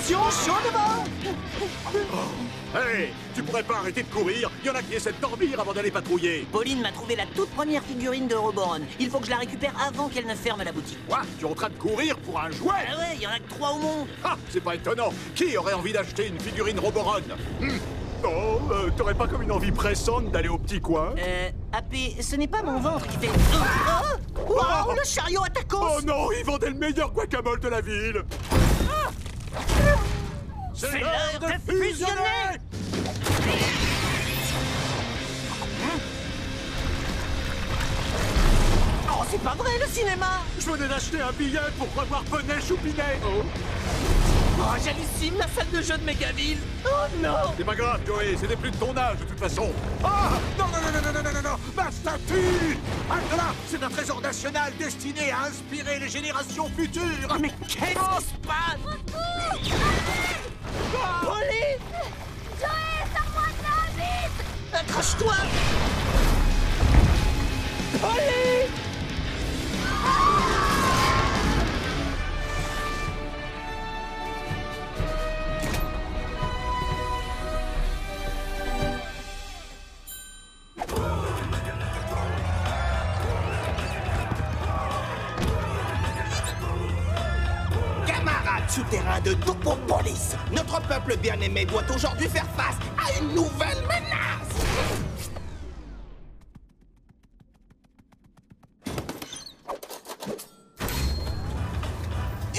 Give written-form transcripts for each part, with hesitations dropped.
Attention, chaud devant! Hé, tu pourrais pas arrêter de courir? Il y en a qui essaient de dormir avant d'aller patrouiller. Pauline m'a trouvé la toute première figurine de Roboron. Il faut que je la récupère avant qu'elle ne ferme la boutique. Quoi? Tu es en train de courir pour un jouet? Ah ouais, il y en a que 3 au monde. Ah, c'est pas étonnant. Qui aurait envie d'acheter une figurine Roboron? Oh, t'aurais pas comme une envie pressante d'aller au petit coin? AP, ce n'est pas mon ventre qui fait... Oh, le chariot attaquant! Oh non, ils vendaient le meilleur guacamole de la ville. C'est l'heure de fusionner! Oh, c'est pas vrai, le cinéma! Je venais d'acheter un billet pour revoir Poney Choupinet. Oh, j'hallucine, la salle de jeu de Mégaville! Oh non! C'est pas grave, Joey, c'était plus de ton âge de toute façon. Ah! Non, non, non, non, non, non, non, non, ma statue! Halte là! C'est un trésor national destiné à inspirer les générations futures! Mais qu'est-ce qui se passe? Pauline! Joey, sors-moi de là, vite! Accroche-toi! Pauline! Camarades souterrains de Topopolis, notre peuple bien-aimé doit aujourd'hui faire face à une nouvelle menace.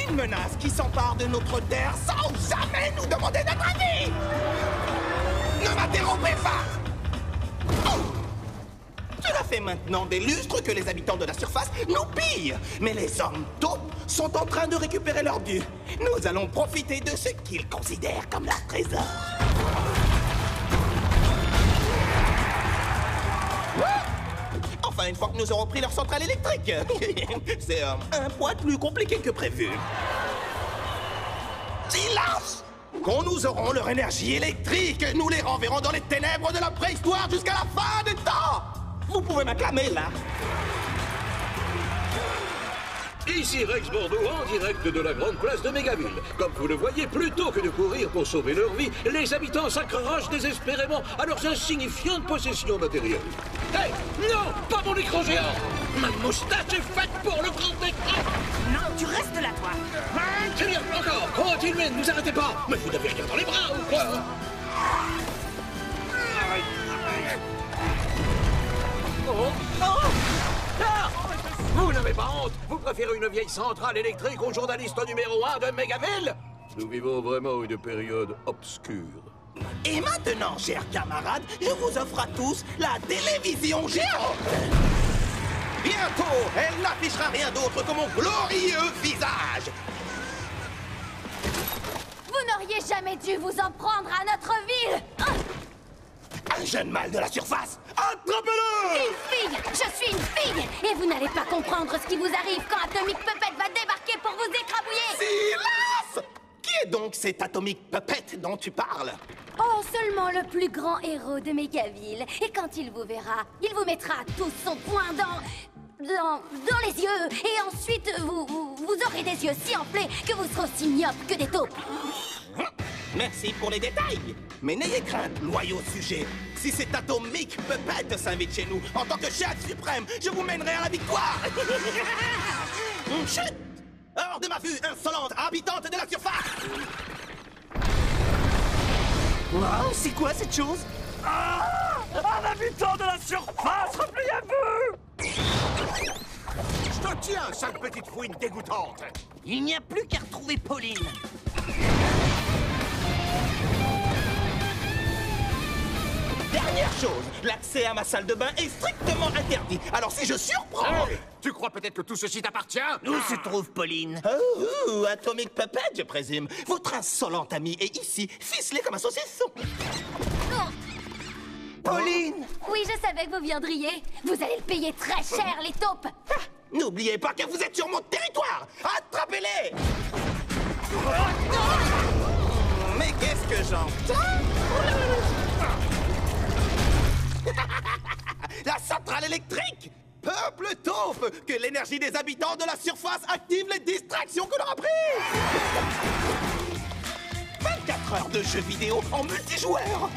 Une menace qui s'empare de notre terre sans jamais nous demander notre avis. Ne m'interrompez pas. Oh. Cela fait maintenant des lustres que les habitants de la surface nous pillent. Mais les hommes taupes sont en train de récupérer leur dû. Nous allons profiter de ce qu'ils considèrent comme leur trésor. Enfin, une fois que nous aurons pris leur centrale électrique. C'est un poil plus compliqué que prévu. Silence! Quand nous aurons leur énergie électrique, nous les renverrons dans les ténèbres de la préhistoire jusqu'à la fin des temps! Vous pouvez m'acclamer, là. Ici Rex Bordeaux en direct de la grande place de Mégaville. Comme vous le voyez, plutôt que de courir pour sauver leur vie, les habitants s'accrochent désespérément à leurs insignifiantes possessions matérielles. Hey, non, pas mon écran géant! Ma moustache est faite pour le grand écran! Non, tu restes là, toi! C'est bien, encore! Continuez, ne vous arrêtez pas! Mais vous n'avez rien dans les bras ou quoi? Vous n'avez pas honte? Vous préférez une vieille centrale électrique au journaliste numéro 1 de Mégaville? Nous vivons vraiment une période obscure. Et maintenant, chers camarades, je vous offre à tous la télévision géante. Bientôt, elle n'affichera rien d'autre que mon glorieux visage. Vous n'auriez jamais dû vous en prendre à notre ville! Un jeune mâle de la surface, attrapez-le! Une fille! Je suis une fille! Et vous n'allez pas comprendre ce qui vous arrive quand Atomic Puppet va débarquer pour vous écrabouiller! Silence! Qui est donc cet Atomic Puppet dont tu parles? Oh, seulement le plus grand héros de Mégaville. Et quand il vous verra, il vous mettra tous son poing dans les yeux. Et ensuite, vous aurez des yeux si enflés que vous serez aussi myopes que des taupes. Merci pour les détails. Mais n'ayez crainte, loyaux sujets. Si cet Atomic Puppet s'invite chez nous en tant que chef suprême, je vous mènerai à la victoire. Chut! Hors de ma vue, insolente habitante de la surface! Wow, c'est quoi cette chose? Un habitant de la surface, repliez-vous! Je te tiens, sale petite fouine dégoûtante! Il n'y a plus qu'à retrouver Pauline. Dernière chose, l'accès à ma salle de bain est strictement interdit. Alors si je surprends... Hey, tu crois peut-être que tout ceci t'appartient? Où se trouve Pauline? Oh, Atomic Puppet, je présume. Votre insolent ami est ici, ficelé comme un saucisson. Pauline! Oui, je savais que vous viendriez. Vous allez le payer très cher, les taupes. Ah, n'oubliez pas que vous êtes sur mon territoire. Attrapez-les! Mais qu'est-ce que j'entends? La centrale électrique! Peuple taupe! Que l'énergie des habitants de la surface active les distractions que l'on a prises! 4 heures de jeux vidéo en multijoueur.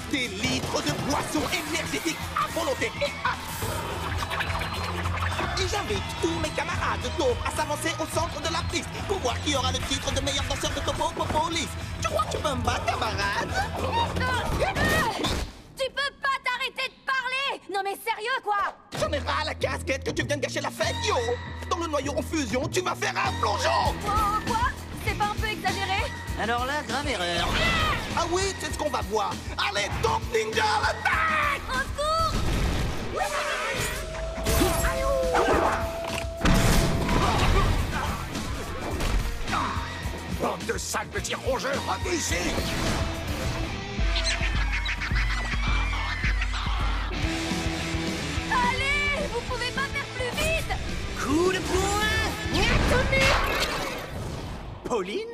Des litres de boissons énergétiques à volonté et j'invite tous mes camarades taupes à s'avancer au centre de la piste pour voir qui aura le titre de meilleur danseur de Topo Police. Tu crois que tu peux me battre, camarade? Tu peux pas t'arrêter de parler! Non mais sérieux, quoi! J'en ai ras la casquette que tu viens de gâcher la fête, yo! Dans le noyau en fusion, tu vas faire un plongeon! Oh, quoi? C'est pas un peu exagéré? Alors là, grave erreur. Ah oui, c'est ce qu'on va voir! Allez, Top Ninja, l'attaque! Au secours! Bande de sales petits rongeurs, revenez ici! Allez! Vous pouvez pas faire plus vite! Coup de poing! Atomique! Pauline?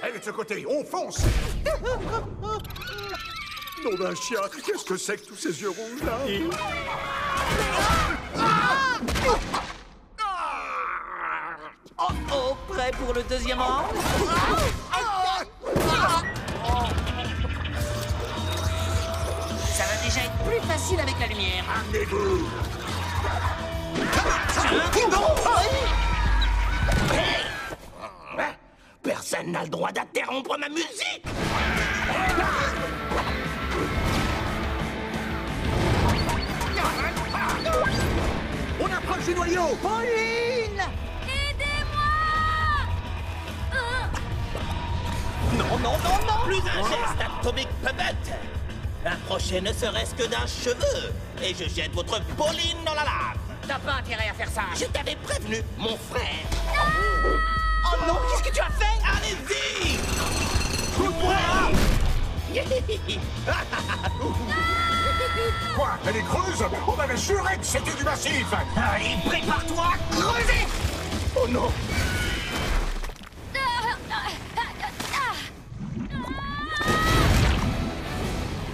Elle est de ce côté, on fonce! Nom d'un chien, qu'est-ce que c'est que tous ces yeux rouges là? Oh, prêt pour le deuxième round? Ça va déjà être plus facile avec la lumière. Amenez-vous! Personne n'a le droit d'interrompre ma musique! On approche du noyau! Pauline! Aidez-moi! Non! Plus un geste, Atomic Puppet! Approchez ne serait-ce que d'un cheveu, et je jette votre Pauline dans la lave! T'as pas intérêt à faire ça. Je t'avais prévenu, mon frère! Oh non, qu'est-ce que tu as fait? Allez-y! Quoi? Elle est creuse? On avait juré que c'était du massif! Allez, prépare-toi à creuser! Oh non!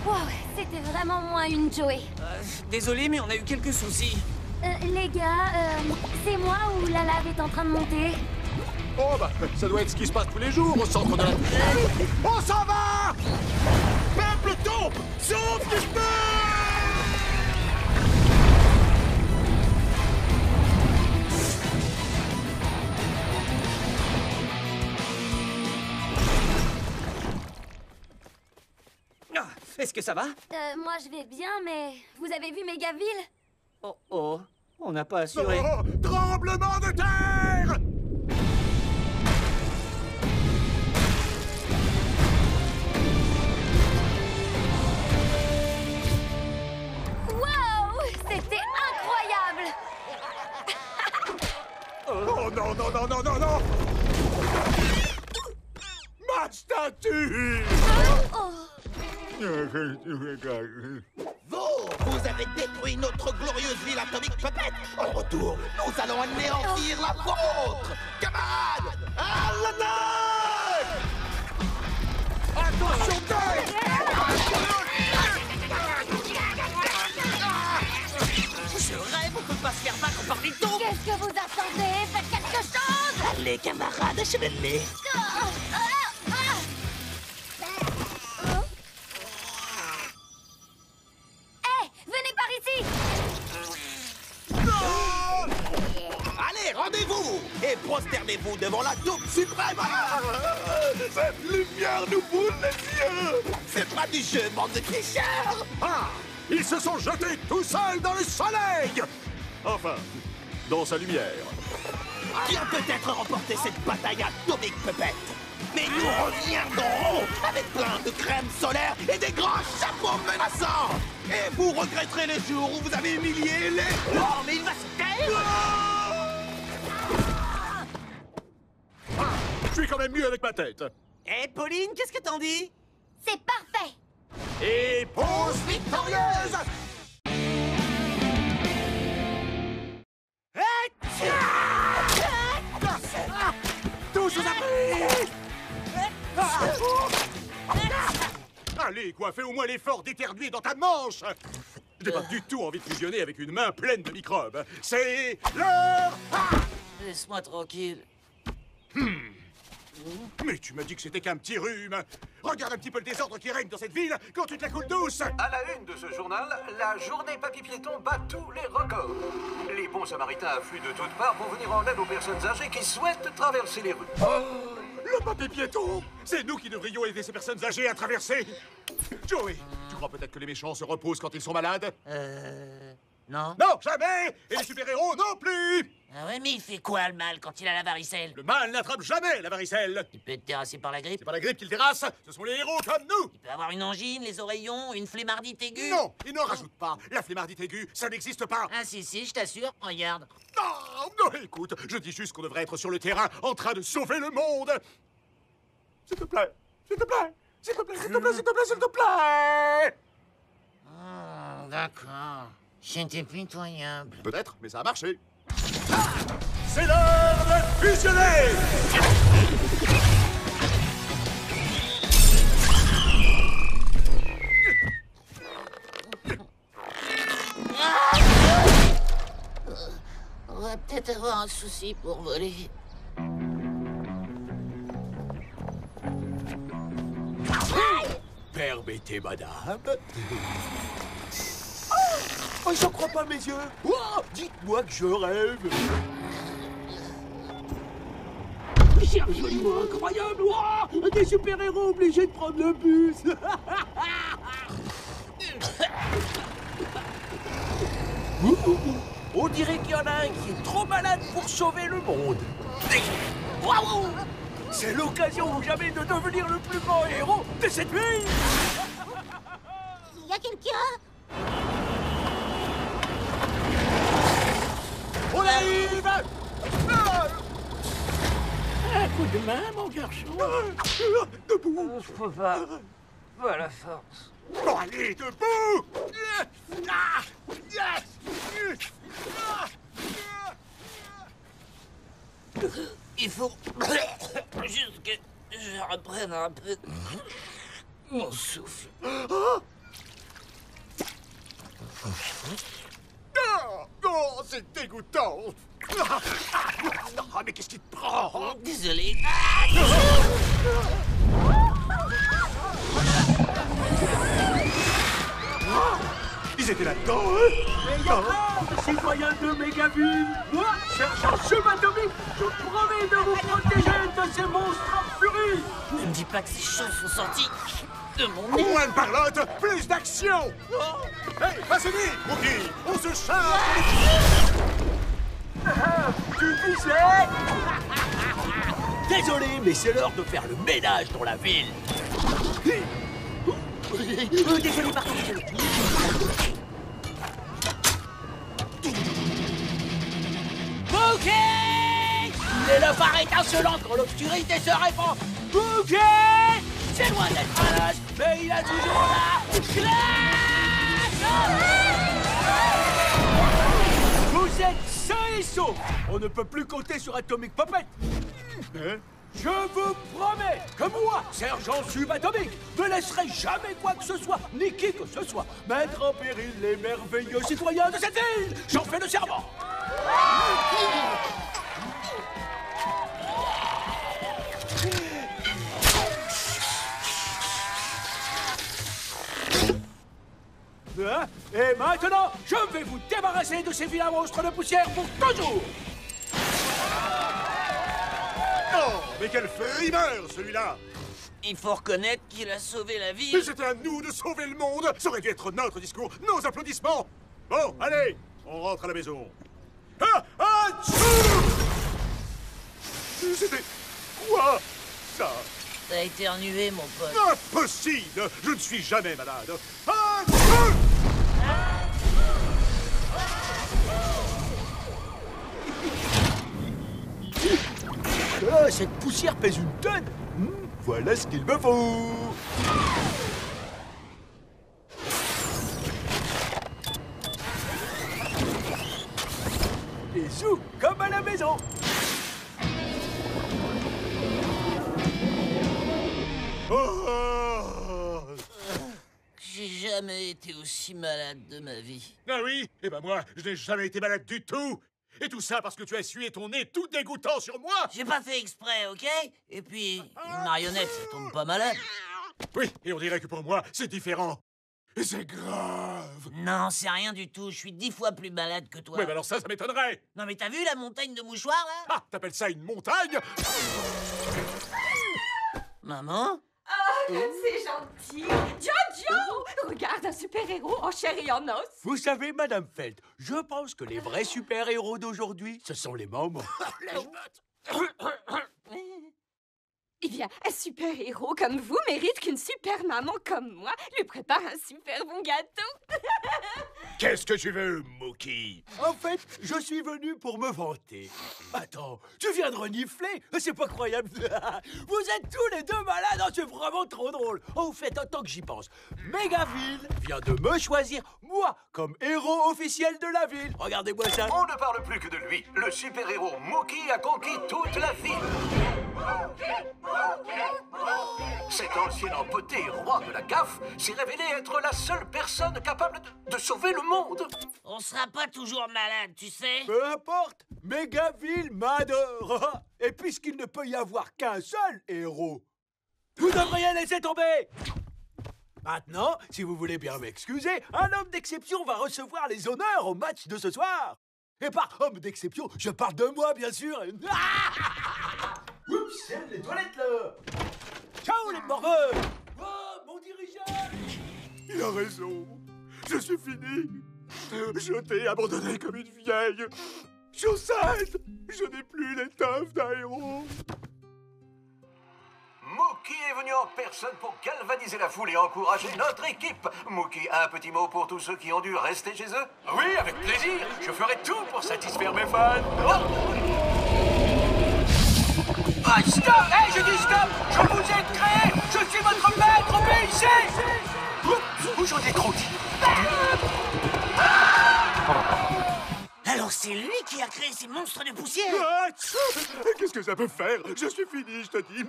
Wow, c'était vraiment moins une Joey. Désolé, mais on a eu quelques soucis. Les gars, c'est moi ou la lave est en train de monter? Oh bah, ça doit être ce qui se passe tous les jours au centre de la... On s'en va! Peuple taupe! Sauve du feu! Ah, est-ce que ça va? Moi je vais bien, mais vous avez vu Mégaville? Oh, on n'a pas assuré. Oh, tremblement de terre! Wow! C'était incroyable! Oh non! Ma statue! Vous avez détruit notre glorieuse ville Atomic Puppet! En retour, nous allons anéantir la vôtre! Camarades, à l'attaque! Attention terre! Je rêve, on peut pas se faire battre par des taupes. Qu'est-ce que vous attendez? Faites quelque chose! Allez, camarades, achevez-les! Venez par ici! Allez, rendez-vous! Et prosternez-vous devant la taupe suprême! Cette lumière nous brûle les yeux! C'est pas du jeu, bande de tricheurs! Ah! Ils se sont jetés tout seuls dans le soleil! Enfin, dans sa lumière. Qui a peut-être remporté cette bataille Atomic Puppet? Mais nous reviendrons avec plein de crème solaire et des grands chapeaux menaçants! Et vous regretterez les jours où vous avez humilié les... Oh, mais il va se taire! Ah, je suis quand même mieux avec ma tête. Eh, Pauline, qu'est-ce que t'en dis? C'est parfait! Et pause victorieuse! Tous aux abris! Allez, quoi, fais au moins l'effort d'éternuer dans ta manche! Je n'ai pas du tout envie de fusionner avec une main pleine de microbes. C'est l'heure! Laisse-moi tranquille. Mais tu m'as dit que c'était qu'un petit rhume. Regarde un petit peu le désordre qui règne dans cette ville quand tu te la coules douce. À la une de ce journal, la journée papy piéton bat tous les records. Les bons samaritains affluent de toutes parts pour venir en aide aux personnes âgées qui souhaitent traverser les rues. Le papy piéton! C'est nous qui devrions aider ces personnes âgées à traverser. Joey, tu crois peut-être que les méchants se reposent quand ils sont malades? Non. Non, jamais! Et les super-héros non plus! Ah ouais, mais il fait quoi, le mal, quand il a la varicelle? Le mal n'attrape jamais la varicelle. Il peut être terrassé par la grippe. C'est pas la grippe qui le terrasse, ce sont les héros comme nous. Il peut avoir une angine, les oreillons, une flemmardite aiguë. Non, et n'en rajoute pas. La flemmardite aiguë, ça n'existe pas. Ah si, je t'assure, regarde. Non, écoute, je dis juste qu'on devrait être sur le terrain en train de sauver le monde. S'il te plaît, s'il te plaît, s'il te plaît, s'il te plaît, s'il te plaît, s'il te plaît. D'accord. C'était pitoyable. Peut-être, mais ça a marché. C'est l'heure de fusionner. On va peut-être avoir un souci pour voler. Permettez, madame. Oh, j'en crois pas mes yeux. Oh, dites-moi que je rêve. C'est absolument incroyable. Oh, des super-héros obligés de prendre le bus. On dirait qu'il y en a un qui est trop malade pour sauver le monde. Waouh! C'est l'occasion ou jamais de devenir le plus grand héros de cette ville. Il y a quelqu'un? On arrive! Un coup de main, mon garçon. Debout. Je peux pas. Pas la force. Bon, allez, debout. Il faut juste que je reprenne un peu mon souffle. Oh, c'est dégoûtant. Mais qu'est-ce qui te prend? Désolé. Ils étaient là-dedans, Citoyens de Mégaville, moi, cherchant subatomique, je promets de vous protéger de ces monstres en furie. Ne me dis pas que ces choses sont sorties de mon nez. Moins de parlotte, plus d'action. Hey, vas-y, Mookie, on se charge. Tu disais? Désolé, mais c'est l'heure de faire le ménage dans la ville. Désolé, pardon, désolé. Bouquet! Les levards étincelants quand l'obscurité se répand. Bouquet! C'est loin d'être un as, mais il a toujours la classe! Vous êtes sains et saufs. On ne peut plus compter sur Atomic Puppet. Je vous promets que moi, sergent subatomique, ne laisserai jamais quoi que ce soit, ni qui que ce soit, mettre en péril les merveilleux citoyens de cette ville. J'en fais le serment. Hein? Et maintenant, je vais vous débarrasser de ces vilains monstres de poussière pour toujours. Oh, mais quel frimeur, celui-là. Il faut reconnaître qu'il a sauvé la Mais ville. c'était à nous de sauver le monde. Ça aurait dû être notre discours, nos applaudissements. Bon, allez, on rentre à la maison. C'était quoi, ça? T'as éternué, mon pote. Impossible. Je ne suis jamais malade. Ah, cette poussière pèse une tonne. Voilà ce qu'il me faut. Les sous comme à la maison. J'ai jamais été aussi malade de ma vie. Ah oui? Eh ben moi, je n'ai jamais été malade du tout. Et tout ça parce que tu as essuyé ton nez tout dégoûtant sur moi? J'ai pas fait exprès, ok? Et puis, une marionnette, ça tombe pas malade. Oui, et on dirait que pour moi, c'est différent. Et c'est grave. Non, c'est rien du tout. Je suis 10 fois plus malade que toi. Oui, mais alors ça m'étonnerait. Non, mais t'as vu la montagne de mouchoirs, là? Ah, t'appelles ça une montagne? Maman? C'est gentil. Jojo! Regarde un super-héros en chair et en os. Vous savez, Madame Felt, je pense que les vrais super-héros d'aujourd'hui, ce sont les mamans. Eh bien, un super-héros comme vous mérite qu'une super-maman comme moi lui prépare un super bon gâteau. Qu'est-ce que tu veux, Mookie? En fait, je suis venu pour me vanter. Attends, tu viens de renifler? C'est pas croyable. Vous êtes tous les deux malades, oh, c'est vraiment trop drôle. Au fait, en tant que j'y pense, Mégaville vient de me choisir, moi, comme héros officiel de la ville. Regardez-moi ça. On ne parle plus que de lui. Le super-héros Mookie a conquis toute la ville. Cet ancien empoté roi de la gaffe s'est révélé être la seule personne capable de sauver le monde. On sera pas toujours malade, tu sais. Peu importe, Mégaville m'adore. Et puisqu'il ne peut y avoir qu'un seul héros, vous devriez laisser tomber. Maintenant, si vous voulez bien m'excuser, un homme d'exception va recevoir les honneurs au match de ce soir. Et par homme d'exception, je parle de moi, bien sûr. Oups, c'est les toilettes, là. Ciao, les morveux. Oh, mon dirigeant. Il a raison. Je suis fini. Jeté, abandonné comme une vieille chaussette. Je n'ai plus l'étoffe d'un héros. Mookie est venu en personne pour galvaniser la foule et encourager notre équipe. Mookie a un petit mot pour tous ceux qui ont dû rester chez eux? Oui, avec plaisir. Je ferai tout pour satisfaire mes fans. Ah, stop! Hey, je dis stop! Je vous ai créé! Je suis votre maître, obéissez! Oups, j'en ai trop dit. Alors c'est lui qui a créé ces monstres de poussière? Ah, qu'est-ce que ça peut faire? Je suis fini, je te dis.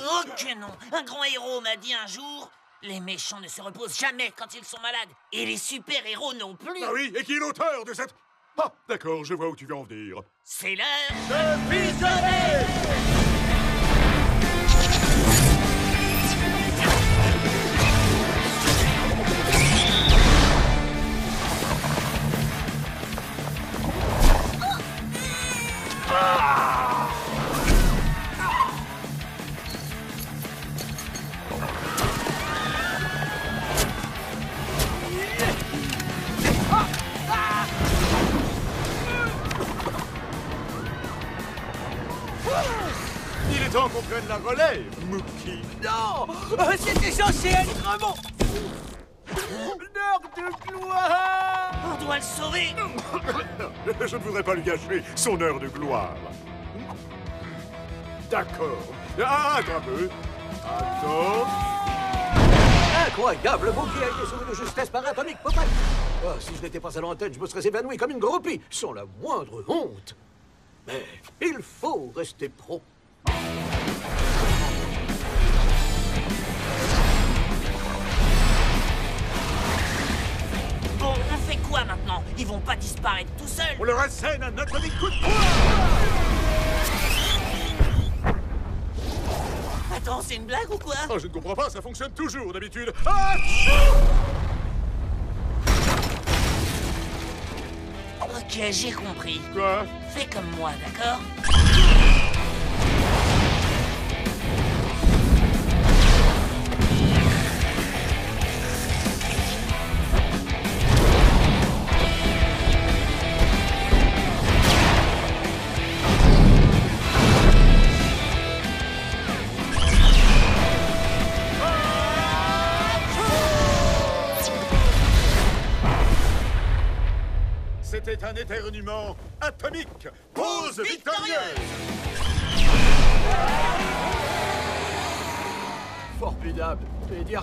Oh que non! Un grand héros m'a dit un jour, les méchants ne se reposent jamais quand ils sont malades. Et les super-héros non plus. Ah oui, et qui est l'auteur de cette... Ah, d'accord, je vois où tu veux en venir. C'est l'heure De fusionner! Il est temps qu'on prenne la relève, Mookie. Non! C'était censé être mon... L'heure de gloire! On doit le sauver. Je ne voudrais pas lui gâcher son heure de gloire. D'accord. Ah, attends un peu. Attends. Incroyable, Mookie a été sauvé de justesse par Atomic Poppet. Oh, si je n'étais pas à l'antenne, je me serais évanoui comme une groupie, sans la moindre honte. Mais il faut rester pro. Bon, on fait quoi maintenant? Ils vont pas disparaître tout seuls. On leur assène un atomique coup de poing. Attends, c'est une blague ou quoi? Oh, je ne comprends pas, ça fonctionne toujours d'habitude. Ah, Ok, j'ai compris. quoi? Fais comme moi, d'accord? C'était un éternuement atomique. Pause victorieuse. Formidable. Et dire...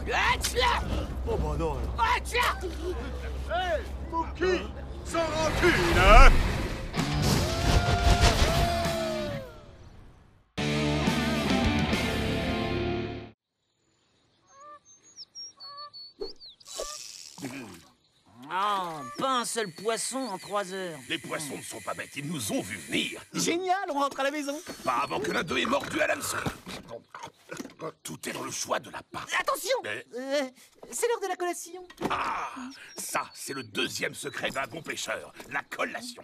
Oh bah non, alors. Hey, Mookie, sans rancune, hein? Oh, pain pas un seul poisson en 3 heures. Les poissons ne sont pas bêtes, ils nous ont vu venir. Génial, on rentre à la maison. Pas avant que l'un d'eux ait mordu à l'hameçon. Tout est dans le choix de la part. Attention, Mais- c'est l'heure de la collation. Ah, ça, c'est le deuxième secret d'un bon pêcheur, la collation.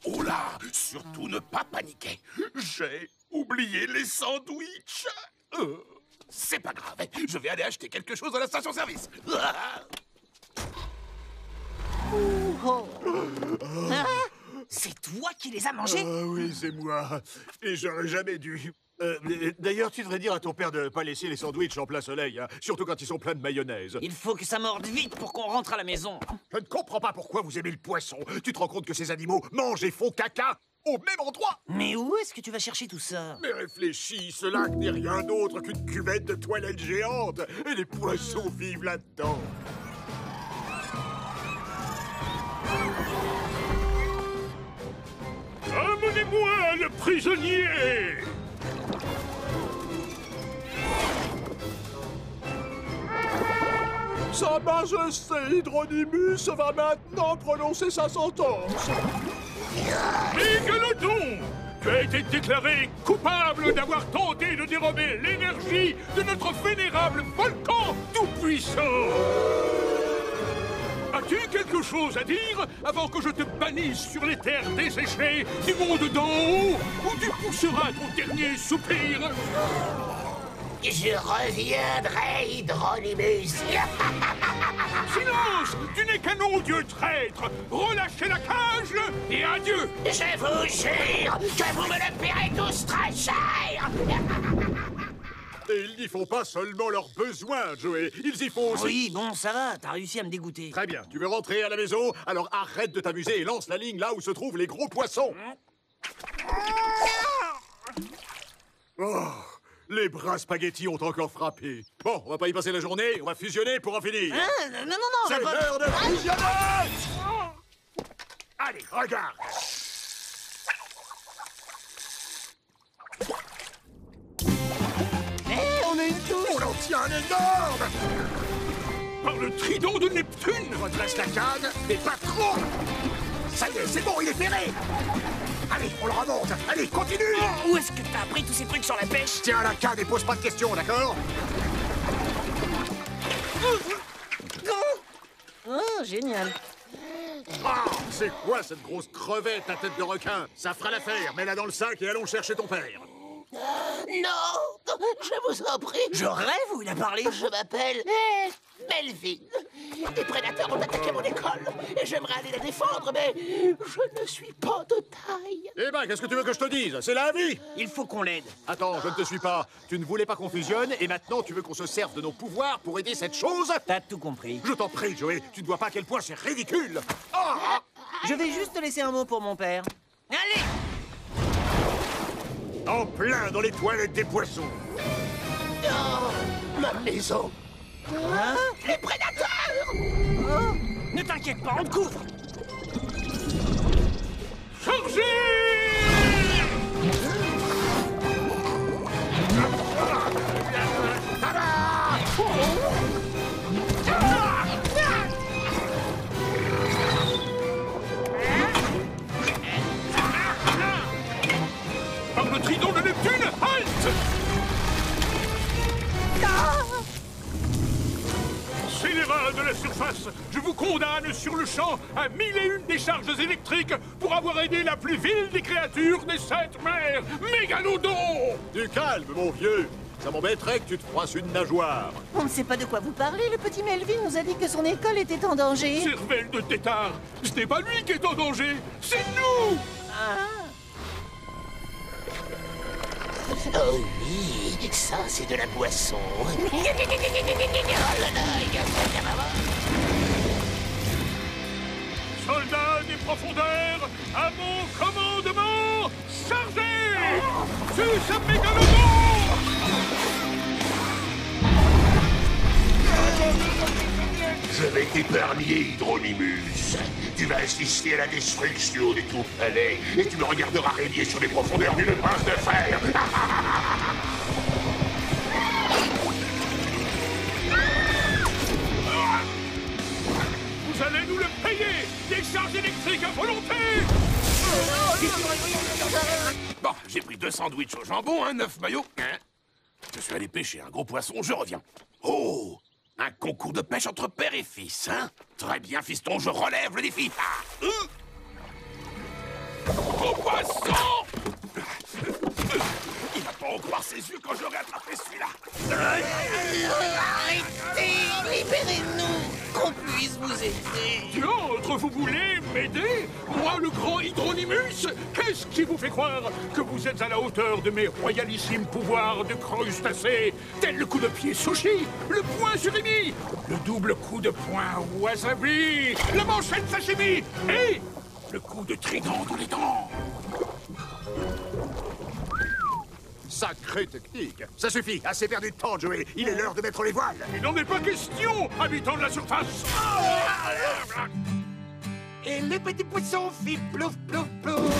Oh là, surtout ne pas paniquer. J'ai oublié les sandwichs. C'est pas grave, je vais aller acheter quelque chose à la station-service. C'est toi qui les as mangés? Oui, c'est moi. Et j'aurais jamais dû. D'ailleurs, tu devrais dire à ton père de pas laisser les sandwichs en plein soleil, hein, surtout quand ils sont pleins de mayonnaise. Il faut que ça morde vite pour qu'on rentre à la maison. Je ne comprends pas pourquoi vous aimez le poisson. Tu te rends compte que ces animaux mangent et font caca au même endroit? Mais où est-ce que tu vas chercher tout ça? Mais réfléchis, ce lac n'est rien d'autre qu'une cuvette de toilette géante. Et les poissons vivent là-dedans. Amenez-moi le prisonnier! Sa Majesté Hydronymus va maintenant prononcer sa sentence. Mégalodon! Tu as été déclaré coupable d'avoir tenté de dérober l'énergie de notre vénérable volcan tout-puissant! As-tu quelque chose à dire avant que je te bannisse sur les terres desséchées du monde d'en haut, où tu pousseras ton dernier soupir? Je reviendrai, Hydronymus. Silence! Tu n'es qu'un odieux traître! Relâchez la cage et adieu! Je vous jure que vous me le paierez tous très cher. Et ils n'y font pas seulement leurs besoins, Joey. Ils y font aussi... Oui, bon, ça va, t'as réussi à me dégoûter. Très bien, tu veux rentrer à la maison? Alors arrête de t'amuser et lance la ligne là où se trouvent les gros poissons. Oh, les bras spaghettis ont encore frappé. Bon, on va pas y passer la journée, on va fusionner pour en finir. Hein? Non, non, non, C'est on va pas... l'heure de fusionner! Allez, regarde. On a une touche. On en tient un énorme! Par le trident de Neptune! Redresse la canne, mais pas trop! Ça y est, c'est bon, il est ferré! Allez, on le remonte! Allez, continue! Où est-ce que t'as appris tous ces trucs sur la pêche? Tiens la canne et pose pas de questions, d'accord? Oh, génial. Ah, c'est quoi cette grosse crevette à tête de requin? Ça fera l'affaire, mets-la dans le sac et allons chercher ton père. Non, je vous en prie. Je rêve où il a parlé? Je m'appelle Melvin. Des prédateurs ont attaqué mon école et j'aimerais aller la défendre, mais je ne suis pas de taille. Eh ben, qu'est-ce que tu veux que je te dise? C'est la vie! Il faut qu'on l'aide. Attends, je ne te suis pas. Tu ne voulais pas qu'on fusionne et maintenant tu veux qu'on se serve de nos pouvoirs pour aider cette chose? T'as tout compris. Je t'en prie, Joey, tu ne vois pas à quel point c'est ridicule! Ah! Je vais juste te laisser un mot pour mon père. Allez! En plein dans les toilettes des poissons! Ma maison. Les prédateurs! Ne t'inquiète pas, on te couvre. Chargez! Par le trident de Neptune, halte! Scélérat de la surface, je vous condamne sur le champ à 1001 décharges électriques pour avoir aidé la plus vile des créatures des 7 mers, Mégalodon! Du calme, mon vieux! Ça m'embêterait que tu te froisses une nageoire. On ne sait pas de quoi vous parlez. Le petit Melvin nous a dit que son école était en danger. Cervelle de tétard, ce n'est pas lui qui est en danger, c'est nous! Oh oui, ça c'est de la boisson. Soldats des profondeurs, à mon commandement, chargez! Sus à Mégalodon! Je vais t'épargner, Hydronymus. Tu vas assister à la destruction des tout palais et tu me regarderas régner sur les profondeurs d'une pince de fer. Vous sandwichs au jambon, un œuf mayo. Hein? Je suis allé pêcher un gros poisson, je reviens. Oh! Un concours de pêche entre père et fils, hein? Très bien, fiston, je relève le défi. Ah! Gros poisson! Il va pas en croire ses yeux quand j'aurai attrapé celui-là. Arrêtez! Libérez-nous! Qu'on puisse vous aider! Diantre, vous voulez m'aider? Moi, le grand Hydronymus? Qu'est-ce qui vous fait croire que vous êtes à la hauteur de mes royalissimes pouvoirs de crustacé? Tel le coup de pied sushi, le poing surimi, le double coup de poing wasabi, la manchette sashimi et le coup de trident dans les dents. Sacrée technique. Ça suffit, assez perdu de temps, Joey. Il est l'heure de mettre les voiles. Il n'en est pas question, habitant de la surface. Et le petit poisson fit plouf, plouf, plouf.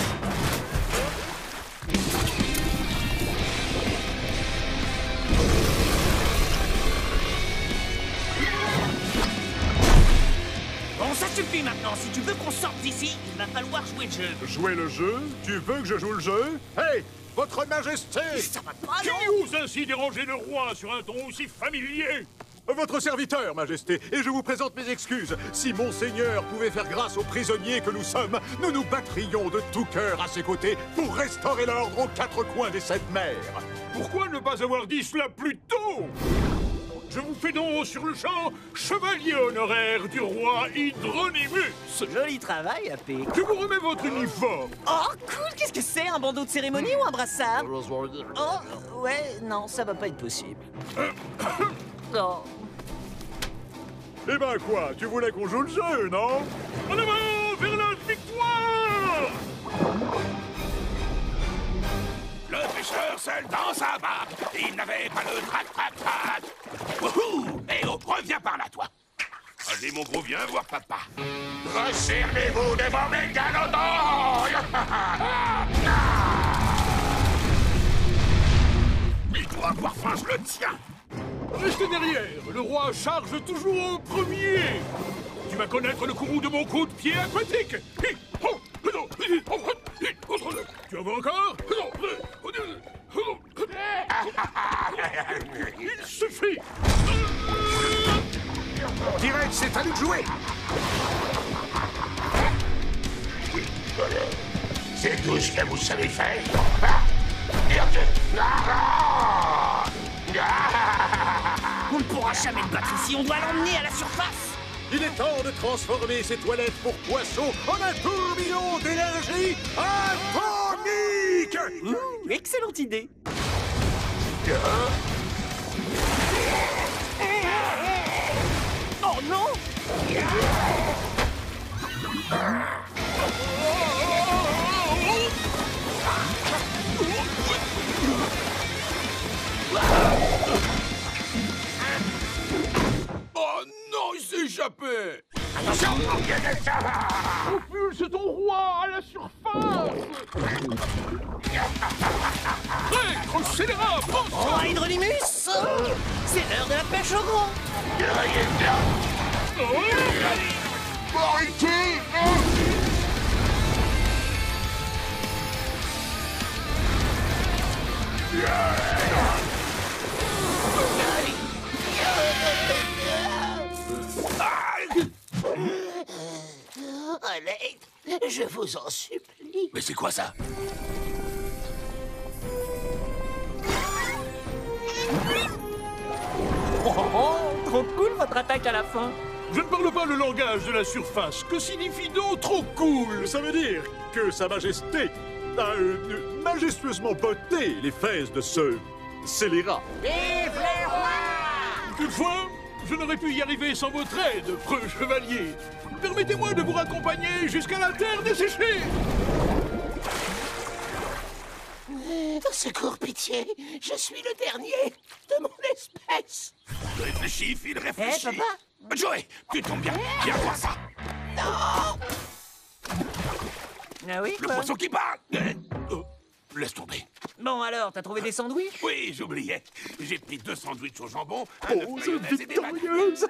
Bon, ça suffit maintenant. Si tu veux qu'on sorte d'ici, il va falloir jouer le jeu. Jouer le jeu? Tu veux que je joue le jeu? Hey! Votre Majesté! Ça va pas, Qui non? ose ainsi déranger le roi sur un ton aussi familier? Votre serviteur, Majesté, et je vous présente mes excuses. Si Monseigneur pouvait faire grâce aux prisonniers que nous sommes, nous nous battrions de tout cœur à ses côtés pour restaurer l'ordre aux quatre coins des sept mers. Pourquoi ne pas avoir dit cela plus tôt? Je vous fais donc sur le champ chevalier honoraire du roi Hydronymus. Joli travail, AP. Je vous remets votre uniforme. Oh, cool! Qu'est-ce que c'est? Un bandeau de cérémonie ou un brassard? Oh, ouais, non, ça va pas être possible. Oh. Eh ben quoi, tu voulais qu'on joue le jeu, non? En avant vers la victoire! Le pêcheur seul dans sa barque, il n'avait pas le trac-trac-trac. Wouhou! Eh oh, reviens par là, toi. Allez, mon gros, viens voir papa. Resservez-vous devant mes galopins! Il doit avoir faim, je le tiens. Restez derrière, le roi charge toujours au premier. Tu vas connaître le courroux de mon coup de pied aquatique. Tu en veux encore? Il suffit. T-Rex, c'est à nous de jouer! C'est tout ce que vous savez faire? Merde! On ne pourra jamais le battre ici. On doit l'emmener à la surface. Il est temps de transformer ces toilettes pour poissons en un tourbillon d'énergie atomique! Excellente idée. Oh non! Oh non, il s'est échappé! Propulse ton roi à la surface. Prêt, scélérat, pense. Oh, Hydronymus! C'est l'heure de la pêche au gros! Allez, je vous en supplie. Mais c'est quoi ça? Trop cool votre attaque à la fin. Je ne parle pas le langage de la surface. Que signifie donc trop cool? Ça veut dire que Sa Majesté a majestueusement botté les fesses de ce scélérat. Vive les rois! Toutefois, je n'aurais pu y arriver sans votre aide, preux chevalier. Permettez-moi de vous raccompagner jusqu'à la terre desséchée. Secours, pitié. Je suis le dernier de mon espèce. Réfléchis, Phil, réfléchis. Papa? Joey, tu tombes bien. Viens voir ça. Non! Ah oui, Le quoi? poisson qui parle. Laisse tomber. Bon alors, t'as trouvé des sandwichs? Oui, j'oubliais. J'ai pris 2 sandwichs au jambon, un œuf Oh, mayonnaise c'est et des bananes. victorieuse!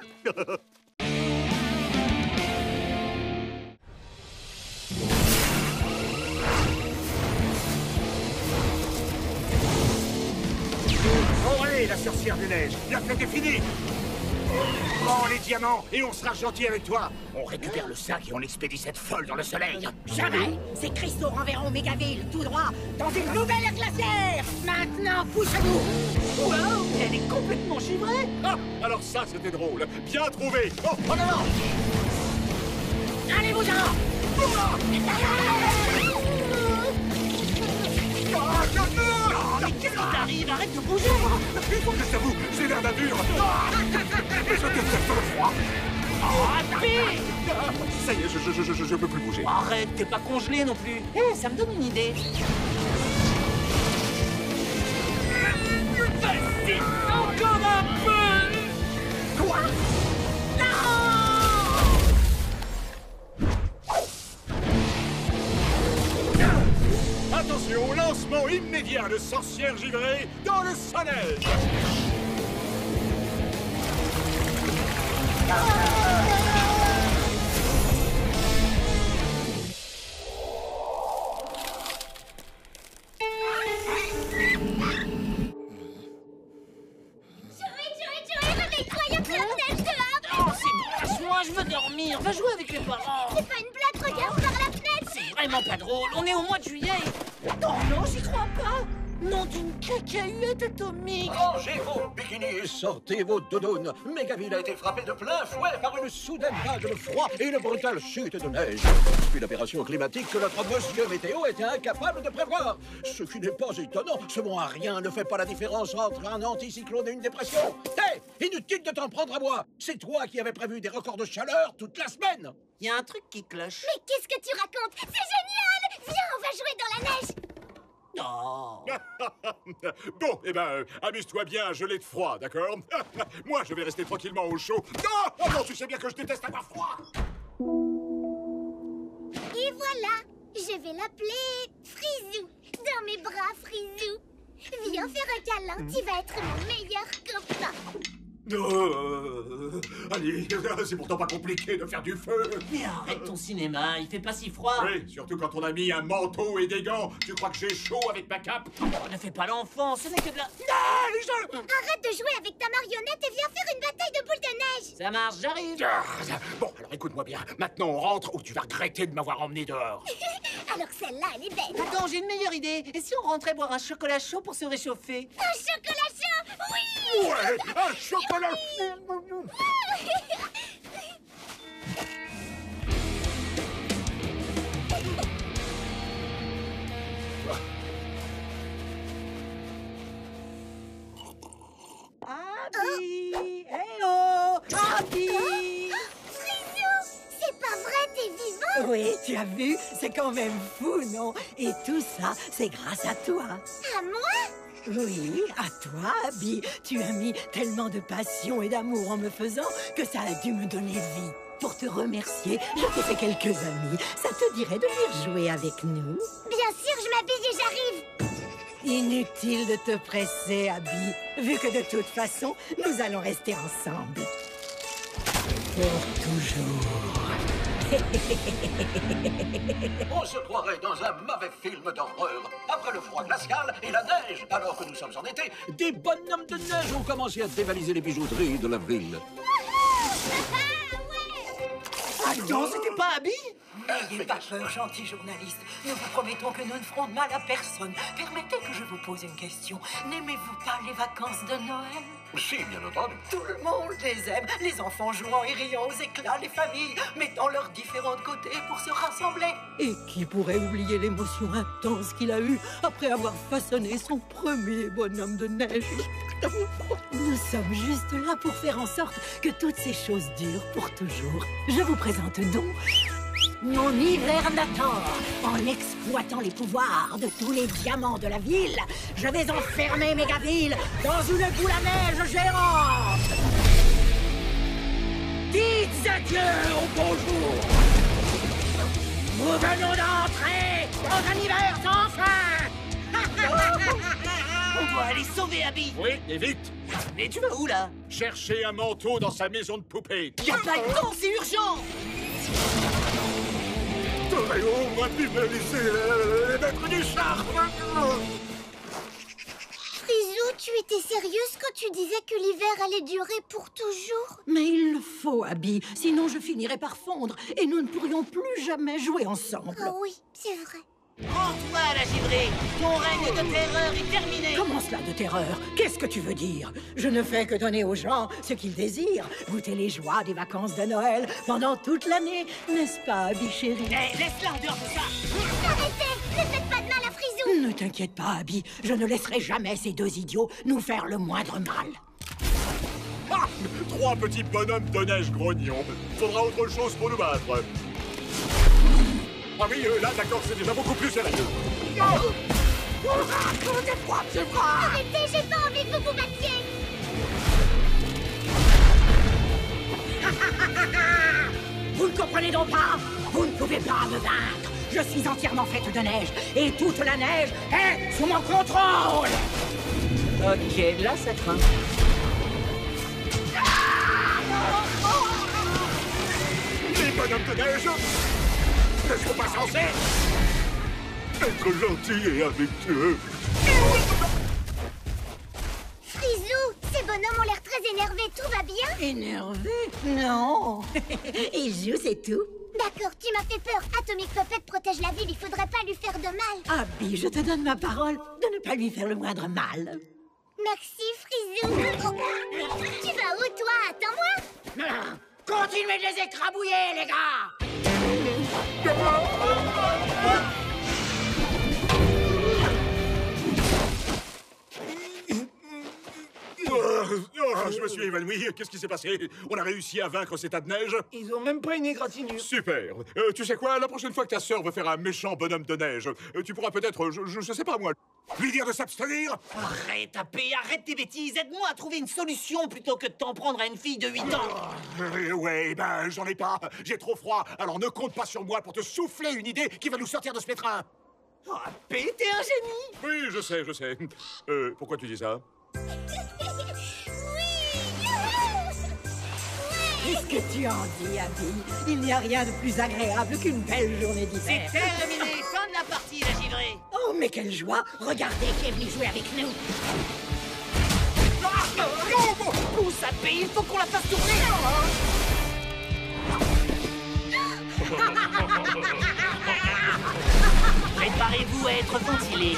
Allez, la sorcière des neiges, la fête est finie. Prends les diamants et on sera gentil avec toi. On récupère le sac et on expédie cette folle dans le soleil. Jamais. Ces cristaux renverront Mégaville tout droit dans une nouvelle ère glaciaire. Maintenant, poussez-vous. Wow, elle est complètement givrée. Ah, alors ça, c'était drôle. Bien trouvé. Oh, Oh non, non. Allez-vous-en. Mais qu'est-ce qui t'arrive? Arrête de bouger. il faut que je t'avoue, j'ai l'air d'un dur. Et je déteste le froid. Ça y est, je peux plus bouger. Arrête, t'es pas congelé non plus. Eh, ça me donne une idée. Vas-y, encore un peu. Quoi? Attention, lancement immédiat de sorcière givrée dans le soleil. Lâche-moi, je veux dormir. Va jouer avec les parents. C'est pas une blague, regarde par la fenêtre. C'est vraiment pas drôle. On est au mois de juillet. Oh non, j'y crois pas. Nom d'une cacahuète atomique. Rangez vos bikinis et sortez vos doudounes. Mégaville a été frappé de plein fouet par une soudaine vague de froid et une brutale chute de neige. Une opération climatique que notre monsieur météo était incapable de prévoir. Ce qui n'est pas étonnant. Ce mot à rien ne fait pas la différence entre un anticyclone et une dépression. Hé, inutile de t'en prendre à moi. C'est toi qui avais prévu des records de chaleur toute la semaine. Il y a un truc qui cloche. Mais qu'est-ce que tu racontes? C'est génial! Viens, on va jouer dans la neige. Oh. Bon, eh ben, amuse-toi bien, gelée de froid, d'accord? Moi, je vais rester tranquillement au chaud. Non! Oh non, tu sais bien que je déteste avoir froid! Et voilà, je vais l'appeler Frisou. Dans mes bras, Frisou. Viens faire un câlin, tu vas être mon meilleur copain. Allez, c'est pourtant pas compliqué de faire du feu. Mais arrête ton cinéma, il fait pas si froid. Oui, surtout quand on a mis un manteau et des gants. Tu crois que j'ai chaud avec ma cape? Oh, ne fais pas l'enfant, ce n'est que de la... Arrête de jouer avec ta marionnette et viens faire une bataille de boules de neige. Ça marche, j'arrive. Bon, alors écoute-moi bien. Maintenant, on rentre ou tu vas regretter de m'avoir emmené dehors. Alors celle-là, elle est belle. Attends, j'ai une meilleure idée. Et si on rentrait boire un chocolat chaud pour se réchauffer? Un chocolat chaud, oui. Ouais, un chocolat! Abby! Hey oh! Abby! Frisou, c'est pas vrai, t'es vivant? Oui, tu as vu? C'est quand même fou, non? Et tout ça, c'est grâce à toi. À moi? Oui, à toi, Abby. Tu as mis tellement de passion et d'amour en me faisant que ça a dû me donner vie. Pour te remercier, je t'ai fait quelques amis. Ça te dirait de venir jouer avec nous? Bien sûr, je m'habille et j'arrive. Inutile de te presser, Abby, vu que de toute façon, nous allons rester ensemble. Pour toujours. On se croirait dans un mauvais film d'horreur. Après le froid glacial et la neige, alors que nous sommes en été, des bonhommes de neige ont commencé à dévaliser les bijouteries de la ville. Attends, c'était pas Abby? N'ayez pas peur, gentil journaliste. Nous vous promettons que nous ne ferons de mal à personne. Permettez que je vous pose une question. N'aimez-vous pas les vacances de Noël? Si, bien entendu. Tout le monde les aime. Les enfants jouant et riant aux éclats, les familles mettant leurs différents côtés pour se rassembler. Et qui pourrait oublier l'émotion intense qu'il a eue après avoir façonné son premier bonhomme de neige? Nous sommes juste là pour faire en sorte que toutes ces choses durent pour toujours. Je vous présente donc mon hivernator. En exploitant les pouvoirs de tous les diamants de la ville, je vais enfermer Mégaville dans une boule à neige géante. Dites adieu au beau jour. Nous venons d'entrer dans un hiver sans fin. On doit aller sauver Abby. Oui, et vite! Mais tu vas où, là? Chercher un manteau dans sa maison de poupée. Y a pas de temps, c'est urgent. On va plus me laisser mettre du charme. Frisou, tu es T'étais sérieuse quand tu disais que l'hiver allait durer pour toujours? Mais il le faut, Abby. Sinon, je finirais par fondre et nous ne pourrions plus jamais jouer ensemble. Oh oui, c'est vrai. Prends-toi, la givrée. Ton règne de terreur est terminé. Comment cela de terreur? Qu'est-ce que tu veux dire? Je ne fais que donner aux gens ce qu'ils désirent. Goûter les joies des vacances de Noël pendant toute l'année. N'est-ce pas, Abby chérie? Hé, laisse-la en dehors de ça. Arrêtez! Ne faites pas de mal à Frisou! Ne t'inquiète pas, Abby. Je ne laisserai jamais ces deux idiots nous faire le moindre mal. Ah, 3 petits bonhommes de neige grognons. Faudra autre chose pour nous battre. Ah oui, là, d'accord, c'est déjà beaucoup plus sérieux. Arrêtez, j'ai pas envie que vous vous battiez! Vous ne comprenez donc pas? Vous ne pouvez pas me vaincre. Je suis entièrement faite de neige et toute la neige est sous mon contrôle. Ok, là ça craint. Les bonhommes de neige ne sont pas censés être gentils et affectueux. Frisou, ces bonhommes ont l'air très énervés, tout va bien? Énervé? Non. Il joue, c'est tout. D'accord, tu m'as fait peur. Atomic Puppet protège la ville, il faudrait pas lui faire de mal. Abby, je te donne ma parole de ne pas lui faire le moindre mal. Merci, Frisou. Tu vas où, toi? Attends-moi. Continuez de les écrabouiller, les gars! Je me suis évanoui. Qu'est-ce qui s'est passé? On a réussi à vaincre ces tas de neige? Ils ont même pas une égratignure. Super. Tu sais quoi? La prochaine fois que ta sœur veut faire un méchant bonhomme de neige, tu pourras peut-être, je sais pas moi, lui dire de s'abstenir? Arrête, AP, arrête tes bêtises. Aide-moi à trouver une solution plutôt que de t'en prendre à une fille de 8 ans. Ouais, ben, j'en ai pas. J'ai trop froid. Alors ne compte pas sur moi pour te souffler une idée qui va nous sortir de ce pétrin. Oh, AP, t'es un génie. Oui, je sais, je sais. Pourquoi tu dis ça? Qu'est-ce que tu en dis, Abby? Il n'y a rien de plus agréable qu'une belle journée d'hiver. C'est terminé. Fin de la partie, la givrée. Oh, mais quelle joie! Regardez qui est venu jouer avec nous! Pousse, AP, il faut qu'on la fasse tourner. Préparez-vous à être ventilé.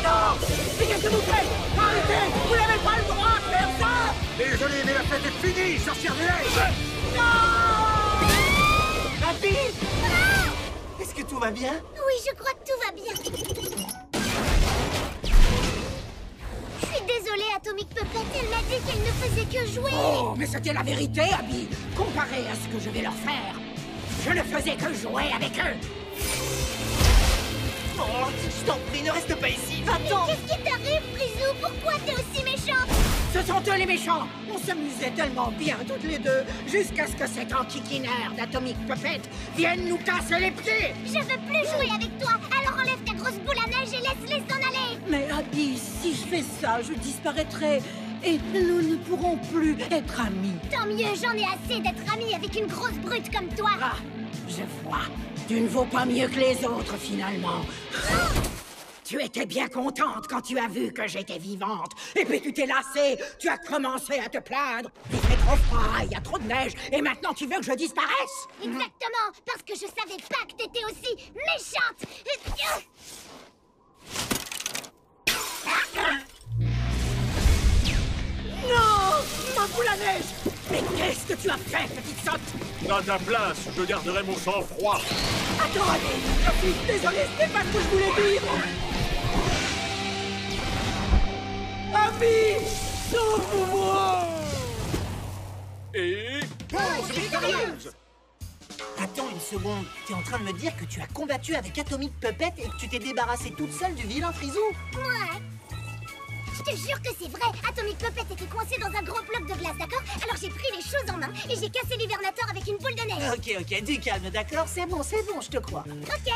Non! Mais qu'est-ce que vous faites? Arrêtez! Vous n'avez pas le droit de faire ça! Désolé, mais la fête est finie, sorcière de neige! Abby, est-ce que tout va bien? Oui, je crois que tout va bien. Je suis désolée, Atomic Puppet. Elle m'a dit qu'elle ne faisait que jouer. Oh, mais c'était la vérité, Abby! Comparé à ce que je vais leur faire, je ne faisais que jouer avec eux! Oh, je t'en prie, ne reste pas ici. Va-t'en. Qu'est-ce qui t'arrive, Frisou? Pourquoi t'es aussi méchante? Ce sont eux les méchants! On s'amusait tellement bien toutes les deux, jusqu'à ce que cet enquiquineur d'Atomic Puppet vienne nous casser les pieds! Je veux plus jouer avec toi. Alors enlève ta grosse boule à neige et laisse-les s'en aller. Mais Abby, si je fais ça, je disparaîtrai. Et nous ne pourrons plus être amis. Tant mieux, j'en ai assez d'être amie avec une grosse brute comme toi. Ah, je vois. Tu ne vaux pas mieux que les autres, finalement. Tu étais bien contente quand tu as vu que j'étais vivante. Et puis tu t'es lassée. Tu as commencé à te plaindre. Il fait trop froid, il y a trop de neige. Et maintenant tu veux que je disparaisse? Exactement, parce que je savais pas que t'étais aussi méchante. Non! Ma boule à neige! Mais qu'est-ce que tu as fait, petite sotte? À ta place, je garderai mon sang-froid. Attends, Abby! Je suis désolée, c'était pas ce que je voulais dire! Abby! Sauve-moi! Et... pause victorieuse! Attends une seconde. T'es en train de me dire que tu as combattu avec Atomic Puppet et que tu t'es débarrassée toute seule du vilain Frisou? Ouais. Je te jure que c'est vrai. Atomic Puppet était coincé dans un gros bloc de glace, d'accord? Alors j'ai pris les choses en main et j'ai cassé l'hivernateur avec une boule de neige. Ok, du calme, d'accord? C'est bon, je te crois. Ok.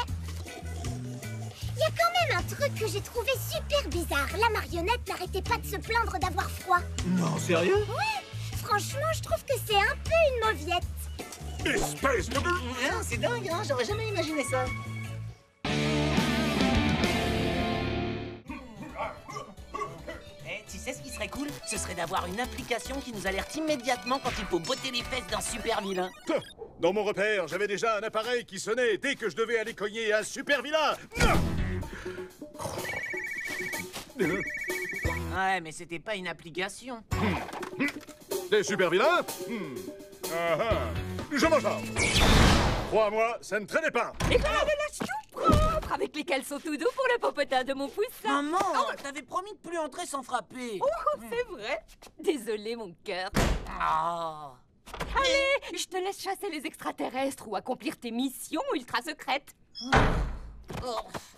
Il y a quand même un truc que j'ai trouvé super bizarre. La marionnette n'arrêtait pas de se plaindre d'avoir froid. Non, sérieux? Ouais. Franchement, je trouve que c'est un peu une mauviette. Espèce de... Non, c'est dingue, hein? J'aurais jamais imaginé ça. serait cool, ce serait d'avoir une application qui nous alerte immédiatement quand il faut botter les fesses d'un super vilain. Dans mon repère, j'avais déjà un appareil qui sonnait dès que je devais aller cogner un super vilain. Ouais, mais c'était pas une application. Des super vilains? Je m'en charge. Crois-moi, ça ne traînait pas. Et voilà le lâche tout propre avec les caleçons tout doux pour le popotin de mon poussin. Maman, t'avais promis de plus entrer sans frapper. Oh, c'est vrai. Désolé, mon cœur. Oh. Allez, je te laisse chasser les extraterrestres ou accomplir tes missions ultra secrètes.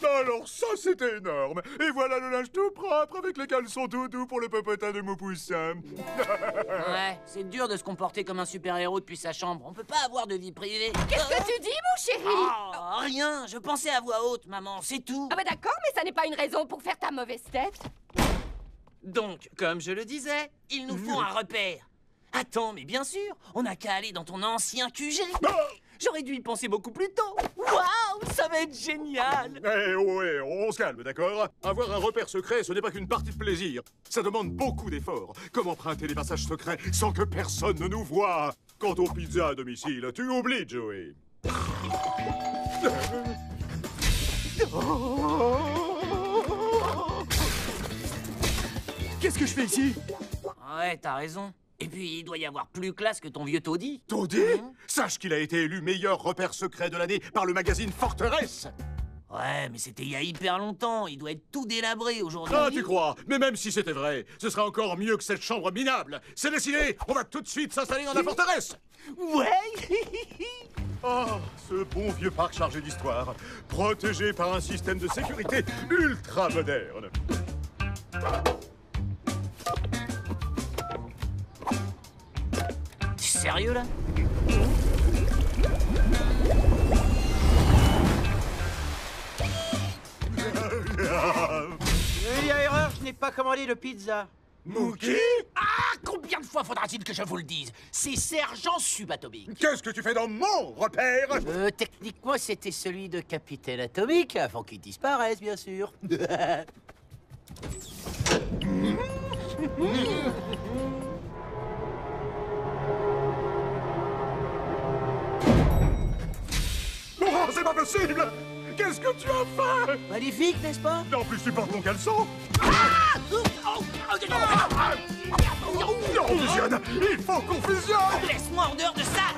Alors ça, c'était énorme. Et voilà le linge tout propre avec les caleçons tout doux pour le popotin de mon poussin. Ouais, c'est dur de se comporter comme un super-héros depuis sa chambre. On peut pas avoir de vie privée. Qu'est-ce que tu dis, mon chéri? Oh, rien, je pensais à voix haute, maman, c'est tout. Ah bah d'accord, mais ça n'est pas une raison pour faire ta mauvaise tête. Donc, comme je le disais, il nous faut un repère. Attends, mais bien sûr, on n'a qu'à aller dans ton ancien QG. J'aurais dû y penser beaucoup plus tôt. Waouh, ça va être génial. Eh ouais, on se calme, d'accord? Avoir un repère secret, ce n'est pas qu'une partie de plaisir. Ça demande beaucoup d'efforts. Comme emprunter les passages secrets sans que personne ne nous voie? Quant aux pizzas à domicile, tu oublies, Joey. Qu'est-ce que je fais ici? Ouais, t'as raison. Et puis, il doit y avoir plus classe que ton vieux taudis. Taudis? Sache qu'il a été élu meilleur repère secret de l'année par le magazine Forteresse. Ouais, mais c'était il y a hyper longtemps. Il doit être tout délabré aujourd'hui. Ah, tu crois? Mais même si c'était vrai, ce serait encore mieux que cette chambre minable. C'est décidé, on va tout de suite s'installer dans la forteresse. Ouais. Oh, ce bon vieux parc chargé d'histoire, protégé par un système de sécurité ultra moderne. T'es sérieux, là? Il y a erreur, je n'ai pas commandé de pizza. Mookie? Ah, combien de fois faudra-t-il que je vous le dise? C'est Sergent Subatomique. Qu'est-ce que tu fais dans mon repère? Techniquement, c'était celui de Capitaine Atomique, avant qu'il disparaisse, bien sûr. Oh, c'est pas possible! Qu'est-ce que tu as fait? Magnifique, n'est-ce pas? En plus, tu portes mon caleçon! Non, on fusionne! Il faut qu'on fusionne! Laisse-moi en dehors de ça!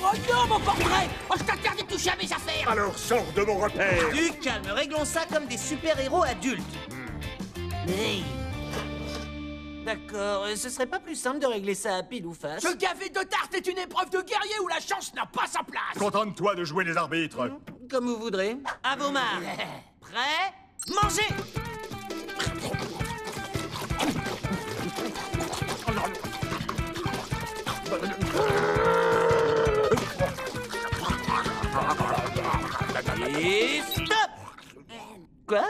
Oh non, mon portrait! Oh, je t'interdis de toucher à mes affaires! Alors sors de mon repère! Du calme, réglons ça comme des super-héros adultes. Hey. D'accord, ce serait pas plus simple de régler ça à pile ou face? Ce gavet de tarte est une épreuve de guerrier où la chance n'a pas sa place! Contente-toi de jouer les arbitres! Comme vous voudrez. À vos marques. Prêt? Mangez! Et stop! Quoi?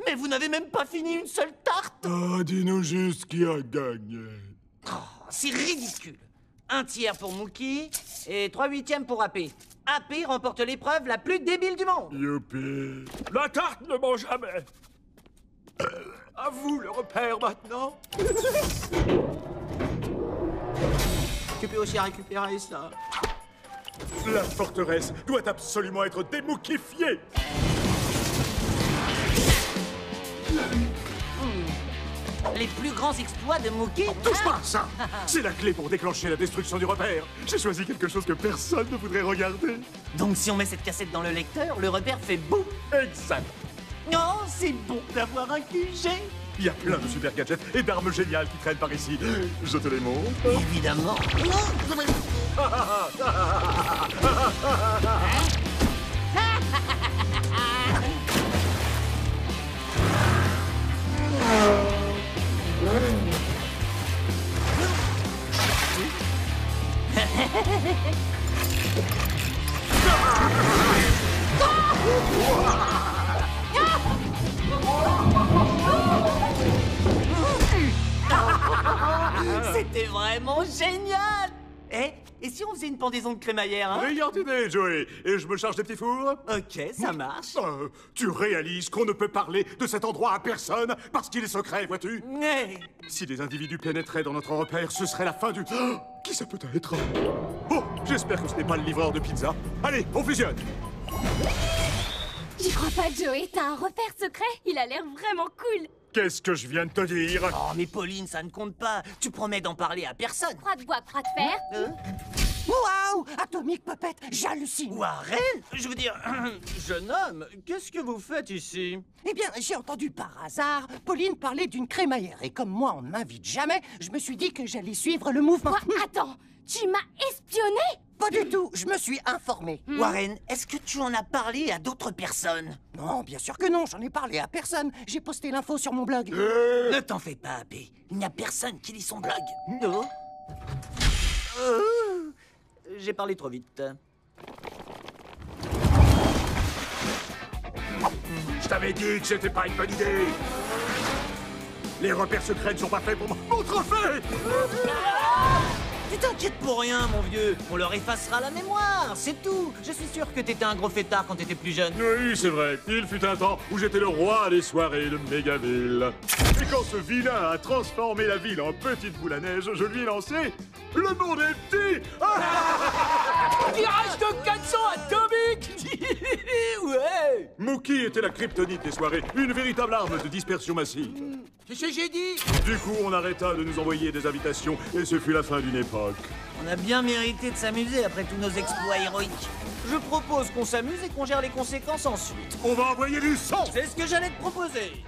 Mais vous n'avez même pas fini une seule tarte? Ah, dis-nous juste qui a gagné. Oh, c'est ridicule. 1 tiers pour Mookie et 3/8 pour AP. AP remporte l'épreuve la plus débile du monde. Youpi. La tarte ne ment jamais. À vous le repère maintenant. Tu peux aussi récupérer ça. La forteresse doit absolument être démoukifiée. Les plus grands exploits de Mookie. Touche pas à ça! C'est la clé pour déclencher la destruction du repère. J'ai choisi quelque chose que personne ne voudrait regarder. Donc si on met cette cassette dans le lecteur, le repère fait boum. Exact. Oh, c'est bon d'avoir un QG. Il y a plein de super gadgets et d'armes géniales qui traînent par ici. Je te les montre. Évidemment. C'était vraiment génial! Et si on faisait une pendaison de crémaillère, hein? Brillante idée, Joey. Et je me charge des petits fours? Ok, ça marche. Tu réalises qu'on ne peut parler de cet endroit à personne parce qu'il est secret, vois-tu? Ouais. Si des individus pénétraient dans notre repère, ce serait la fin du... Oh, qui ça peut être? Oh, j'espère que ce n'est pas le livreur de pizza. Allez, on fusionne. J'y crois pas, Joey. T'as un repère secret? Il a l'air vraiment cool. Qu'est-ce que je viens de te dire? Oh, mais Pauline, ça ne compte pas. Tu promets d'en parler à personne. Croix de bois, croix de fer. Waouh! Atomic Puppet, j'hallucine! Warren? Je veux dire, jeune homme, qu'est-ce que vous faites ici? Eh bien, j'ai entendu par hasard Pauline parler d'une crémaillère. Et comme moi, on ne m'invite jamais, je me suis dit que j'allais suivre le mouvement. Quoi? Attends, tu m'as espionné? Pas du tout, je me suis informé. Warren, est-ce que tu en as parlé à d'autres personnes? Non, bien sûr que non, j'en ai parlé à personne. J'ai posté l'info sur mon blog. Ne t'en fais pas, Abbé. Il n'y a personne qui lit son blog. Non. J'ai parlé trop vite. Je t'avais dit que c'était pas une bonne idée. Les repères secrets ne sont pas faits pour mon trophée. Tu t'inquiètes pour rien, mon vieux. On leur effacera la mémoire, c'est tout. Je suis sûr que t'étais un gros fêtard quand t'étais plus jeune. Oui, c'est vrai. Il fut un temps où j'étais le roi des soirées de Mégaville. Et quand ce vilain a transformé la ville en petite boule à neige, je lui ai lancé... Le monde est petit. Tirage de 400 atomique. Ouais. Mookie était la kryptonite des soirées, une véritable arme de dispersion massive. Qu'est-ce que j'ai dit? Du coup, on arrêta de nous envoyer des invitations et ce fut la fin d'une époque. On a bien mérité de s'amuser après tous nos exploits héroïques. Je propose qu'on s'amuse et qu'on gère les conséquences ensuite. On va envoyer du sang. C'est ce que j'allais te proposer.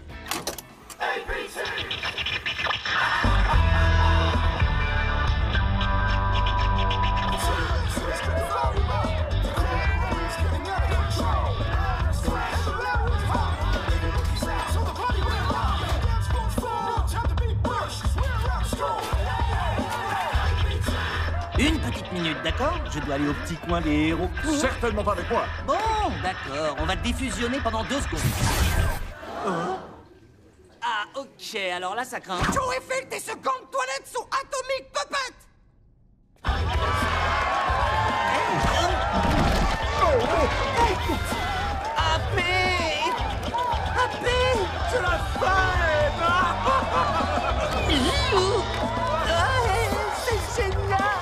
Une petite minute, d'accord? Je dois aller au petit coin des héros. Certainement pas avec moi. Bon, d'accord. On va défusionner pendant 2 secondes. Ah, ok. Alors là, ça craint. Joey Field, tes secondes toilettes sont Atomic Puppet! Appé! Appé! C'est la fête! C'est génial!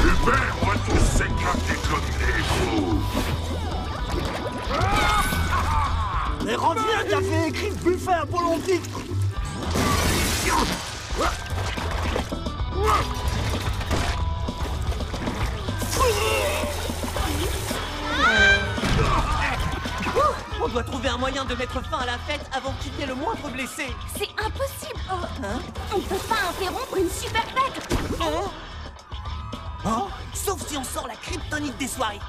Super, on va tous s'éclater comme des fous. Mais reviens, t'avais écrit buffet Apollontique! On doit trouver un moyen de mettre fin à la fête avant qu'il y ait le moindre blessé. C'est impossible. On peut pas interrompre une super fête. Sauf si on sort la kryptonite des soirées.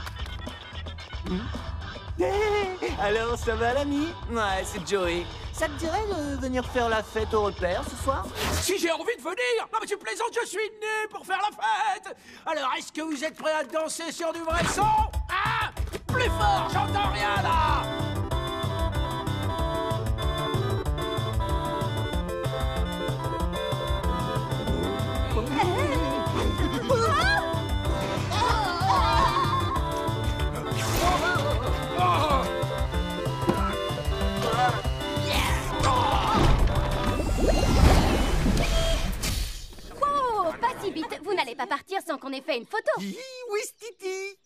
Alors, ça va l'ami? Ouais, c'est Joey. Ça te dirait de venir faire la fête au repère ce soir? Si j'ai envie de venir! Non mais tu plaisantes, je suis né pour faire la fête! Alors est-ce que vous êtes prêts à danser sur du vrai son? Ah! Plus fort, j'entends rien là! Wow, pas si vite. Vous n'allez pas partir sans qu'on ait fait une photo. Oui, Titi.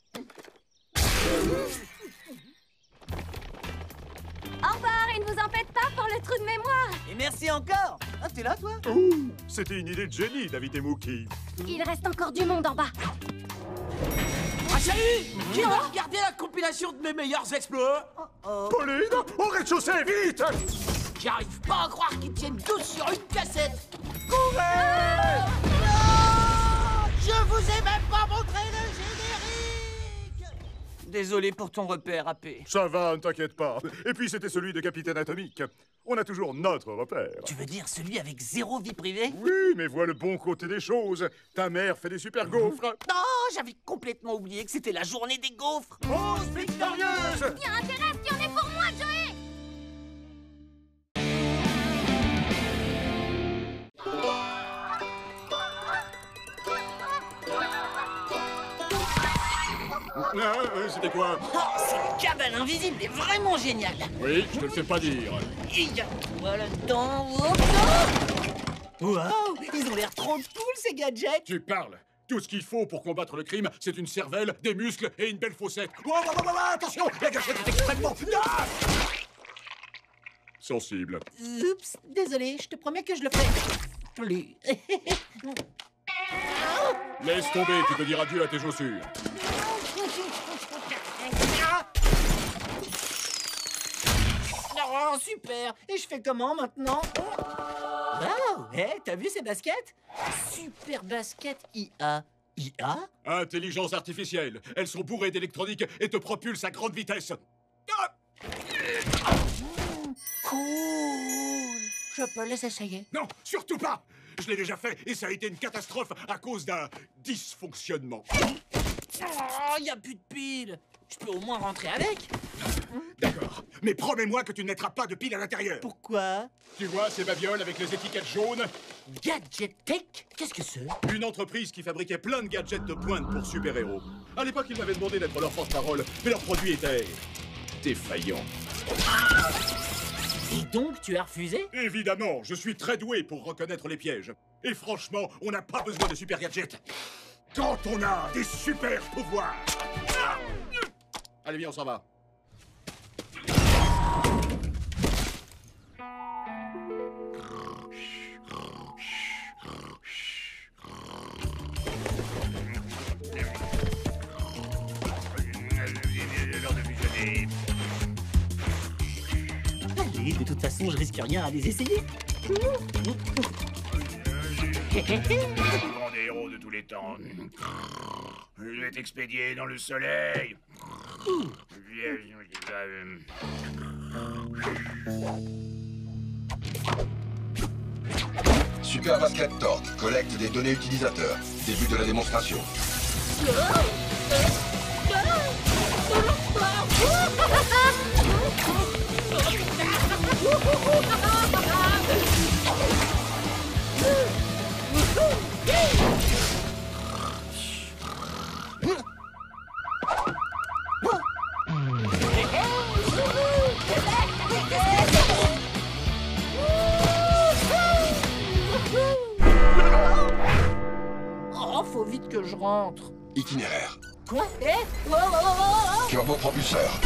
Au revoir et ne vous en faites pas pour le trou de mémoire. Et merci encore. Ah, t'es là, toi? C'était une idée de génie d'inviter Mookie. Il reste encore du monde en bas. Ah salut! Qui va regarder la compilation de mes meilleurs exploits? Pauline, au rez-de-chaussée, vite! J'arrive pas à croire qu'ils tiennent tous sur une cassette! Courez! Je vous ai même pas montré le générique! Désolé pour ton repère, AP. Ça va, ne t'inquiète pas. Et puis c'était celui de Capitaine Atomique. On a toujours notre repère. Tu veux dire celui avec 0 vie privée? Oui, mais vois le bon côté des choses. Ta mère fait des super gaufres. Non, j'avais complètement oublié que c'était la journée des gaufres. Pause victorieuse! Tiens, intéresse, qui en est pour moi, Joey? C'était quoi? Oh, cette cabane invisible est vraiment géniale. Oui, je te le fais pas dire. Il y a quoi là-dedans? Wow, ils ont l'air trop cool ces gadgets. Tu parles. Tout ce qu'il faut pour combattre le crime, c'est une cervelle, des muscles et une belle fossette. Attention, la gâchette est extrêmement... sensible. Oups, désolé, je te promets que je le ferai plus. Laisse tomber, tu peux dire adieu à tes chaussures. Oh, super. Et je fais comment maintenant? Wow, hey, t'as vu ces baskets? Super basket IA. IA? Intelligence artificielle. Elles sont bourrées d'électronique et te propulsent à grande vitesse. Cool. Je peux les essayer? Non, surtout pas. Je l'ai déjà fait et ça a été une catastrophe à cause d'un dysfonctionnement. Oh, y a plus de piles. Je peux au moins rentrer avec. D'accord, mais promets-moi que tu ne mettras pas de piles à l'intérieur. Pourquoi? Tu vois ces babioles avec les étiquettes jaunes? Gadget Tech? Qu'est-ce que c'est? Une entreprise qui fabriquait plein de gadgets de pointe pour super-héros. À l'époque, ils m'avaient demandé d'être leur porte-parole, mais leurs produits étaient... défaillants. Et donc, tu as refusé? Évidemment, je suis très doué pour reconnaître les pièges. Et franchement, on n'a pas besoin de super gadgets. Quand on a des super pouvoirs. Allez, viens, on s'en va. Allez, de toute façon, je risque rien à les essayer. Le plus grand des héros de tous les temps. Je vais t'expédier dans le soleil. Super Basket Torque collecte des données utilisateurs. Début de la démonstration. Oh, faut vite que je rentre. Itinéraire. Quoi? Eh? Turbopropulseur.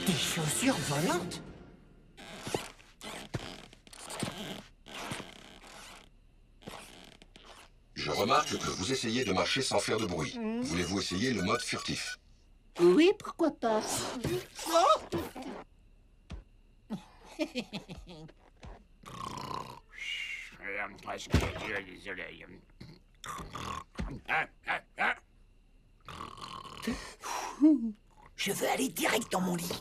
Des chaussures volantes? Je remarque que vous essayez de marcher sans faire de bruit. Voulez-vous essayer le mode furtif? Oui, pourquoi pas? Presque désolé. Je veux aller direct dans mon lit.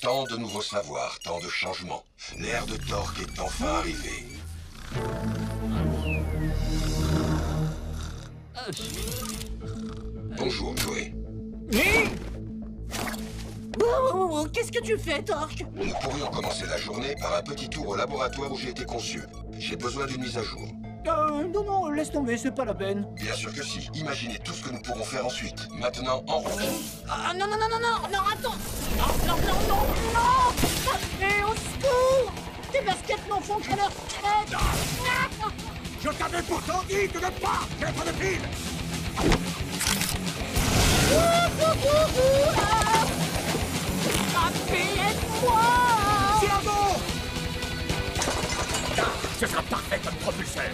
Tant de nouveaux savoirs, tant de changements. L'ère de Torque est enfin arrivée. Bonjour, Joey. Qu'est-ce que tu fais, Torque? Nous pourrions commencer la journée par un petit tour au laboratoire où j'ai été conçu. J'ai besoin d'une mise à jour. Non, laisse tomber, c'est pas la peine. Bien sûr que si. Imaginez tout ce que nous pourrons faire ensuite. Maintenant, en route. Ah, non, attends. Non. Mais au secours! Tes baskets n'en font qu'à leur tête. Je t'avais pourtant dit de ne pas mettre de fil. Aide-moi! Bravo! Ce sera parfait comme propulseur.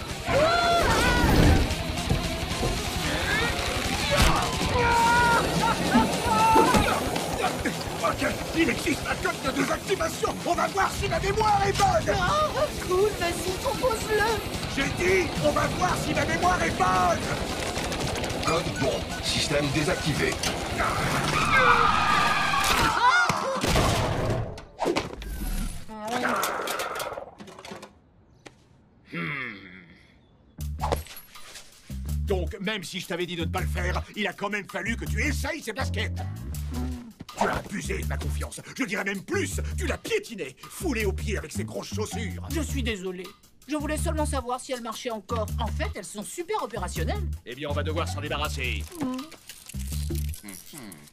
Ok, il existe un code de désactivation. On va voir si ma mémoire est bonne. Cool, vas-y, compose-le. J'ai dit, on va voir si ma mémoire est bonne. Code bon. Système désactivé. Donc, même si je t'avais dit de ne pas le faire, il a quand même fallu que tu essayes ces baskets. Tu as abusé de ma confiance. Je dirais même plus, tu l'as piétiné, foulé aux pieds avec ses grosses chaussures. Je suis désolé. Je voulais seulement savoir si elles marchaient encore. En fait, elles sont super opérationnelles. Eh bien, on va devoir s'en débarrasser.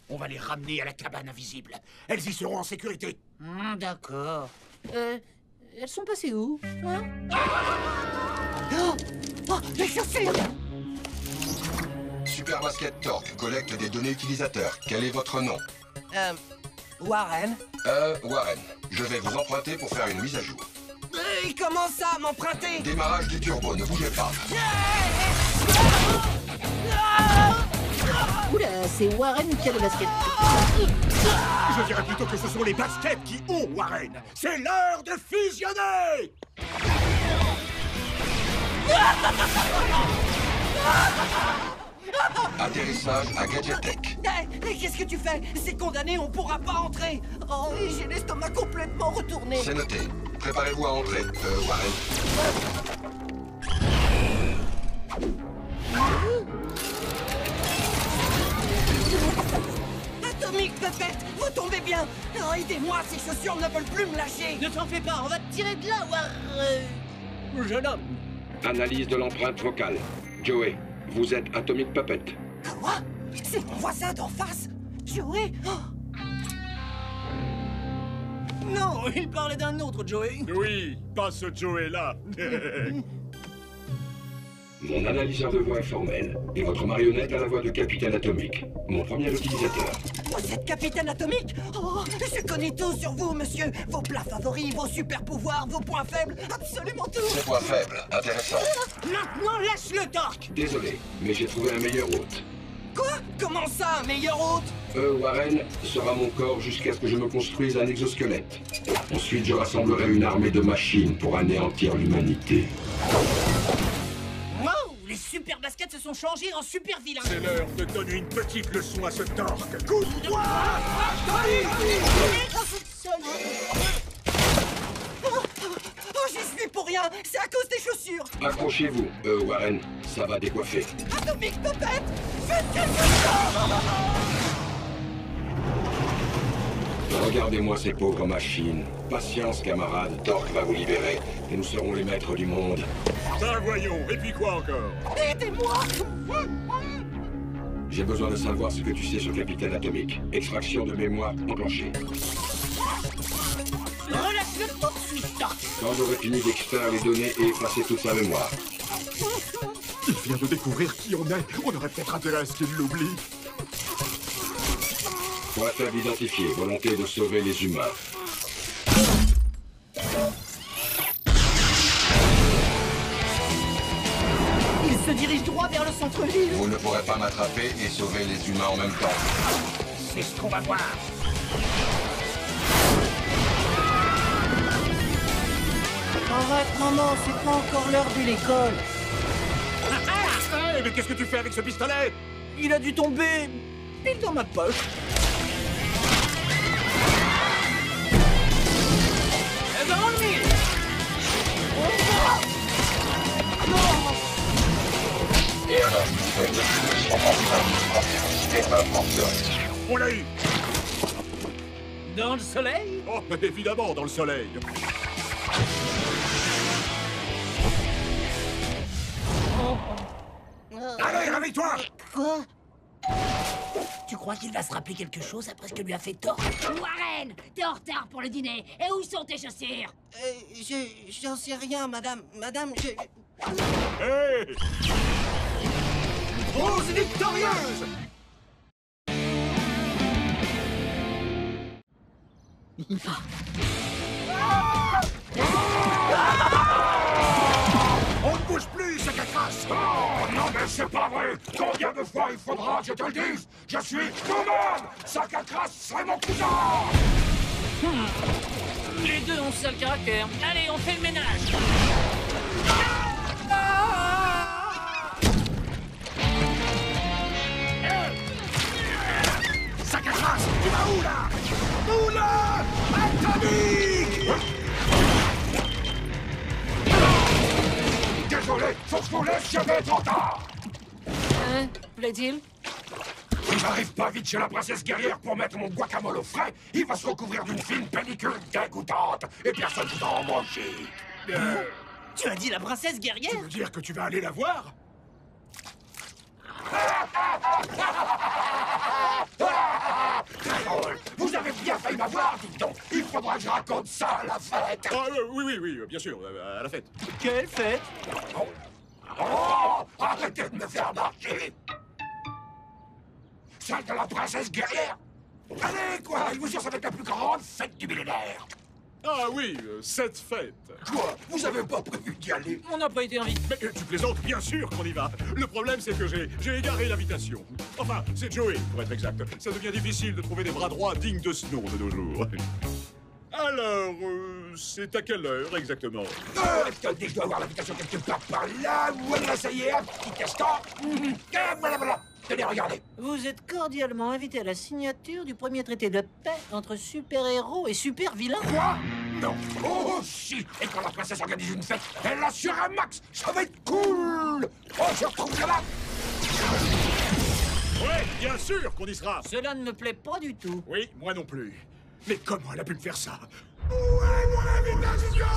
On va les ramener à la cabane invisible. Elles y seront en sécurité. D'accord. Elles sont passées où, hein? Les chaussures! Super Basket Torque collecte des données utilisateurs. Quel est votre nom? Warren. Warren. Je vais vous emprunter pour faire une mise à jour. Il commence à m'emprunter. Démarrage du turbo, ne bougez pas. Oula, c'est Warren qui a le basket. Je dirais plutôt que ce sont les baskets qui ont Warren. C'est l'heure de fusionner! Atterrissage à Gadget Tech. Qu'est-ce que tu fais? C'est condamné, on pourra pas entrer. Oh, j'ai l'estomac complètement retourné. C'est noté. Préparez-vous à entrer, Warren. Atomic Puppet, vous tombez bien. Oh, aidez-moi, ces chaussures ne veulent plus me lâcher. Ne t'en fais pas, on va te tirer de là, Warren. Jeune homme. Analyse de l'empreinte vocale. Joey, vous êtes Atomic Puppet. Quoi? C'est mon voisin d'en face? Joey? Oh. Non, il parlait d'un autre Joey. Oui, pas ce Joey-là. Mon analyseur de voix est formel, et votre marionnette a la voix de Capitaine Atomique, mon premier utilisateur. Vous êtes Capitaine Atomique? Oh, je connais tout sur vous, monsieur. Vos plats favoris, vos super pouvoirs, vos points faibles, absolument tout. Ses points faibles, intéressant. Maintenant, lâche le torque. Désolé, mais j'ai trouvé un meilleur hôte. Quoi? Comment ça, un meilleur hôte? Warren sera mon corps jusqu'à ce que je me construise un exosquelette. Ensuite, je rassemblerai une armée de machines pour anéantir l'humanité. Wow, les super baskets se sont changés en super vilains. C'est l'heure de donner une petite leçon à ce torque. Coup de poing! Oh, j'y suis pour rien. C'est à cause des chaussures. Accrochez-vous, Warren, ça va décoiffer. Atomic Puppet, faites quelque chose! Regardez-moi ces pauvres machines. Patience, camarade, Torque va vous libérer, et nous serons les maîtres du monde. Ben voyons, et puis quoi encore? Aidez-moi! J'ai besoin de savoir ce que tu sais sur Capitaine Atomique. Extraction de mémoire enclenchée. Relâche-le tout de suite, Torque. Quand j'aurai fini d'extraire les données et effacer toute sa mémoire. Il vient de découvrir qui on est. On aurait peut-être intérêt à ce qu'il l'oublie. Point faible identifié, volonté de sauver les humains. Il se dirige droit vers le centre-ville. Vous ne pourrez pas m'attraper et sauver les humains en même temps. C'est ce qu'on va voir. Arrête, maman, c'est pas encore l'heure de l'école. Mais qu'est-ce que tu fais avec ce pistolet? Il a dû tomber pile dans ma poche. Dans le mille. On l'a eu. Dans le soleil? Oh, évidemment, dans le soleil. Allez, réveille-toi! Quoi? Tu crois qu'il va se rappeler quelque chose après ce que lui a fait tort? Warren, t'es en retard pour le dîner. Et où sont tes chaussures? J'en sais rien, madame. Madame, je... Hey! Rose victorieuse! On ne bouge plus, c'est qu'elle crasse! Oh, non mais c'est pas vrai! Combien de fois il faudra que je te le dise? Je suis Schumann! Sakakras, c'est mon cousin! Les deux ont sale caractère. Allez, on fait le ménage. Sakakras, tu vas où là? Oula! Atomique! Désolé, faut que je vous laisse, je vais être en retard! Hein? Plaît-il? Si j'arrive pas vite chez la princesse guerrière pour mettre mon guacamole au frais, il va se recouvrir d'une fine pellicule dégoûtante et personne ne va en manger. Tu as dit la princesse guerrière? Tu veux dire que tu vas aller la voir? Très drôle. Vous avez bien failli m'avoir, dites donc. Il faudra que je raconte ça à la fête. Ah, oui, bien sûr, à la fête. Quelle fête? Oh, arrêtez de me faire marcher. Celle de la princesse guerrière. Allez, quoi, je vous jure, ça va être la plus grande fête du millénaire. Ah oui, cette fête. Quoi? Vous avez pas prévu d'y aller? On n'a pas été invité. Mais tu plaisantes, bien sûr qu'on y va. Le problème, c'est que j'ai égaré l'invitation. Enfin, c'est Joey, pour être exact. Ça devient difficile de trouver des bras droits dignes de ce nom de nos jours. Alors, c'est à quelle heure exactement? Je te dis que je dois avoir l'invitation quelque part par là. Voilà, ça y est, un petit instant. Voilà. Tenez, regardez. Vous êtes cordialement invité à la signature du premier traité de paix entre super-héros et super-vilains. Quoi? Non. Oh, si. Et quand la princesse organise une fête, elle assure un max. Ça va être cool. Oh, je retrouve ça là. Ouais, bien sûr qu'on y sera. Cela ne me plaît pas du tout. Oui, moi non plus. Mais comment elle a pu me faire ça? Où est mon invitation?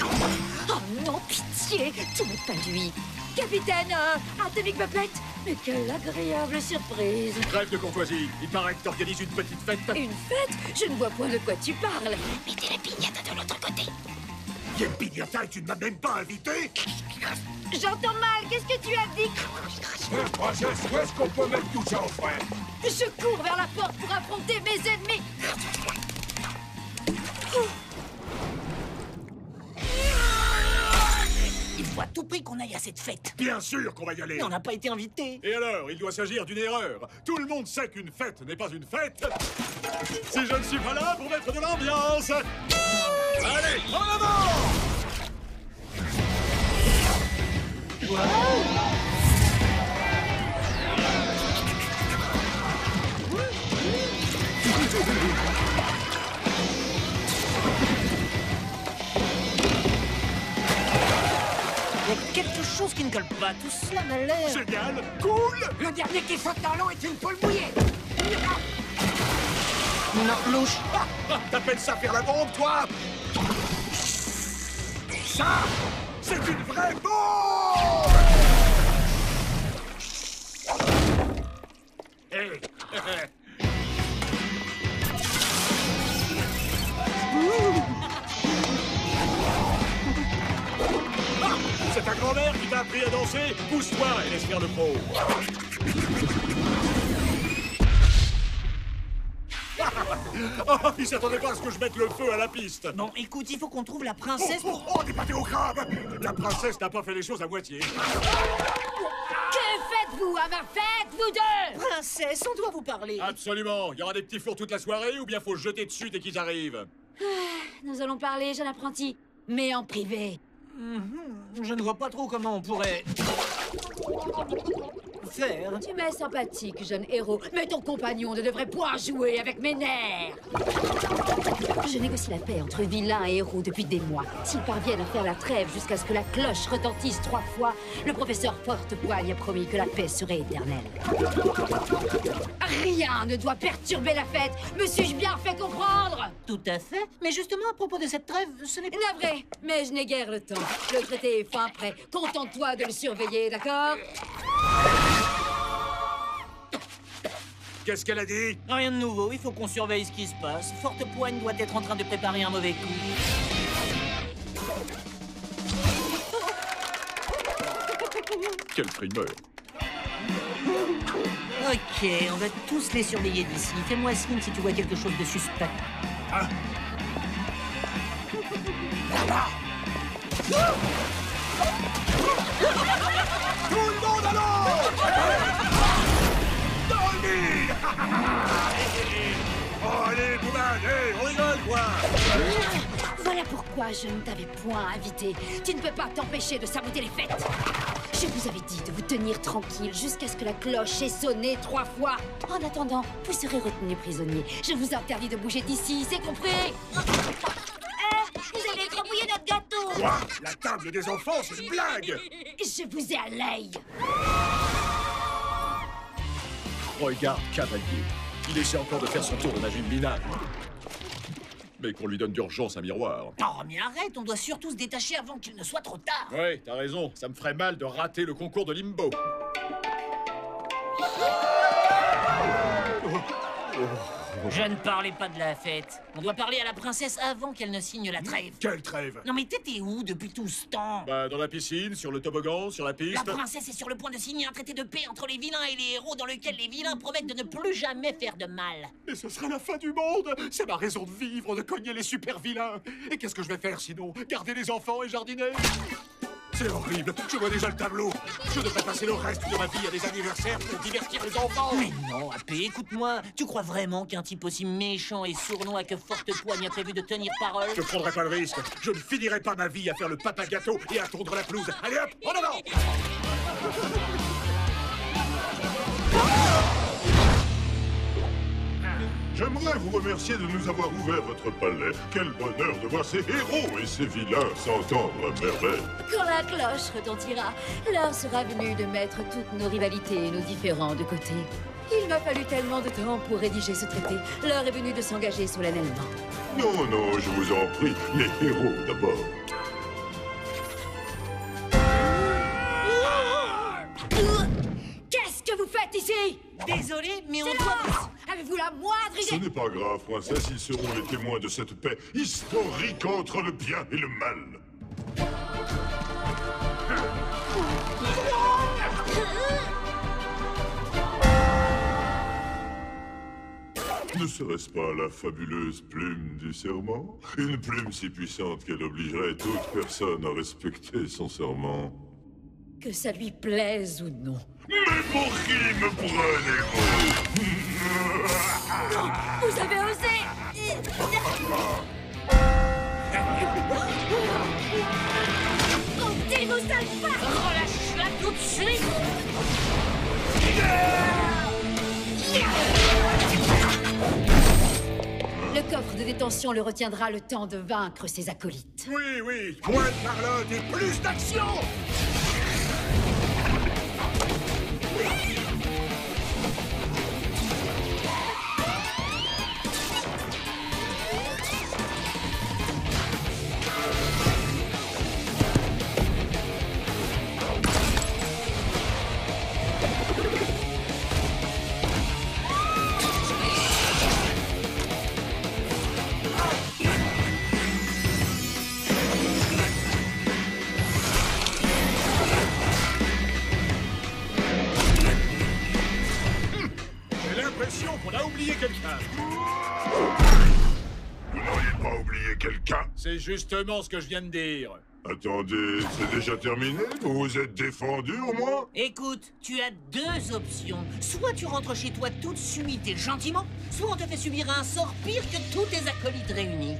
Oh non, pitié, tout n'est pas lui. Capitaine, Atomic Puppet. Mais quelle agréable surprise. Trêve de courtoisie. Il paraît que t'organises une petite fête. Une fête? Je ne vois point de quoi tu parles. Mettez la pignata de l'autre côté. Quelle pignata et tu ne m'as même pas invité? J'entends mal, qu'est-ce que tu as dit? Princesse, où est-ce qu'on peut mettre tout ça au frais? Je cours vers la porte pour affronter mes ennemis. Il faut à tout prix qu'on aille à cette fête. Bien sûr qu'on va y aller. Mais on n'a pas été invités. Et alors, il doit s'agir d'une erreur. Tout le monde sait qu'une fête n'est pas une fête si je ne suis pas là pour mettre de l'ambiance. Allez, en avant! Il y a quelque chose qui ne colle pas. Tout cela m'a l'air... Génial, cool. Le dernier qui saute dans l'eau est une poule mouillée. Non, louche. T'appelles ça faire la bombe, toi? Ça, c'est une vraie bombe! Hey. C'est ta grand-mère qui t'a appris à danser? Pousse-toi et laisse faire le pro. Oh, il s'attendait pas à ce que je mette le feu à la piste. Bon, écoute, il faut qu'on trouve la princesse pour... Oh, des pâtés au crabe! La princesse n'a pas fait les choses à moitié. Que faites-vous à ma fête, vous deux? Princesse, on doit vous parler. Absolument. Il y aura des petits fours toute la soirée ou bien faut se jeter dessus dès qu'ils arrivent. Nous allons parler, jeune apprenti, mais en privé. Je ne vois pas trop comment on pourrait faire. Tu m'es sympathique, jeune héros, mais ton compagnon ne devrait point jouer avec mes nerfs. Je négocie la paix entre vilains et héros depuis des mois. S'ils parviennent à faire la trêve jusqu'à ce que la cloche retentisse 3 fois, le professeur Fortepoigne a promis que la paix serait éternelle. Rien ne doit perturber la fête. Me suis-je bien fait comprendre? Tout à fait. Mais justement, à propos de cette trêve, ce n'est pas... Navré, mais je n'ai guère le temps. Le traité est fin prêt. Contente-toi de le surveiller, d'accord? Qu'est-ce qu'elle a dit? Rien de nouveau, il faut qu'on surveille ce qui se passe. Fortepoigne doit être en train de préparer un mauvais coup. Quel primeur. Ok, on va tous les surveiller d'ici. Fais-moi signe si tu vois quelque chose de suspect. Ah. Tout le monde à l'eau! Tony! Oh, allez, Bouman, hey, on rigole, quoi! Voilà pourquoi je ne t'avais point invité. Tu ne peux pas t'empêcher de saboter les fêtes. Je vous avais dit de vous tenir tranquille jusqu'à ce que la cloche ait sonné 3 fois. En attendant, vous serez retenu prisonnier. Je vous interdis de bouger d'ici, c'est compris? Vous avez écrabouillé notre gâteau! Quoi? La table des enfants, c'est une blague! Je vous ai à l'œil. Regarde, cavalier. Il essaie encore de faire son tour de magie binaire. Mais qu'on lui donne d'urgence un miroir. Oh, mais arrête, on doit surtout se détacher avant qu'il ne soit trop tard. Ouais, t'as raison. Ça me ferait mal de rater le concours de Limbo. Je ne parlais pas de la fête. On doit parler à la princesse avant qu'elle ne signe la trêve. Quelle trêve? Non mais t'étais où depuis tout ce temps? Bah, dans la piscine, sur le toboggan, sur la piste. La princesse est sur le point de signer un traité de paix entre les vilains et les héros dans lequel les vilains promettent de ne plus jamais faire de mal. Mais ce sera la fin du monde. C'est ma raison de vivre, de cogner les super vilains. Et qu'est-ce que je vais faire sinon? Garder les enfants et jardiner? C'est horrible, je vois déjà le tableau. Je devrais passer le reste de ma vie à des anniversaires pour divertir les enfants. Mais non, AP, écoute-moi. Tu crois vraiment qu'un type aussi méchant et sournois que Fortepoigne a prévu de tenir parole? Je prendrai pas le risque. Je ne finirai pas ma vie à faire le papa gâteau et à tondre la pelouse. Allez hop, en avant! J'aimerais vous remercier de nous avoir ouvert votre palais. Quel bonheur de voir ces héros et ces vilains s'entendre à merveille. Quand la cloche retentira, l'heure sera venue de mettre toutes nos rivalités et nos différends de côté. Il m'a fallu tellement de temps pour rédiger ce traité. L'heure est venue de s'engager solennellement. Non, non, je vous en prie, les héros d'abord. Qu'est-ce que vous faites ici? Désolé, mais on doit... Avez-vous la moindre idée? Ce n'est pas grave, princesse, ils seront les témoins de cette paix historique entre le bien et le mal. Ne serait-ce pas la fabuleuse plume du serment? Une plume si puissante qu'elle obligerait toute personne à respecter son serment. Que ça lui plaise ou non. Mais pour qui me prenez-vous? Vous avez osé! Comptez-vous sale farce! Relâche-la tout de suite! Le coffre de détention le retiendra le temps de vaincre ses acolytes. Oui, oui, moins de parlotte et plus d'action! On a oublié quelqu'un. Vous n'auriez pas oublié quelqu'un? C'est justement ce que je viens de dire. Attendez, c'est déjà terminé? Vous vous êtes défendu au moins? Écoute, tu as 2 options. Soit tu rentres chez toi tout de suite et gentiment, soit on te fait subir un sort pire que tous tes acolytes réunis.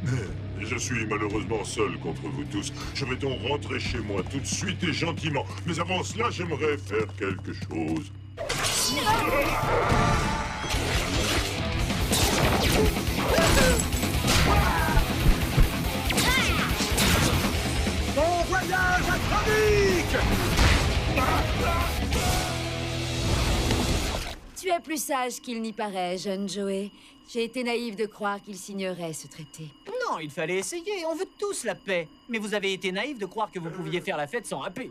Mais Et je suis malheureusement seul contre vous tous. Je vais donc rentrer chez moi tout de suite et gentiment. Mais avant cela, j'aimerais faire quelque chose. Bon voyage atomique! Tu es plus sage qu'il n'y paraît, jeune Joey. J'ai été naïve de croire qu'il signerait ce traité. Non, il fallait essayer. On veut tous la paix. Mais vous avez été naïf de croire que vous pouviez faire la fête sans rapper.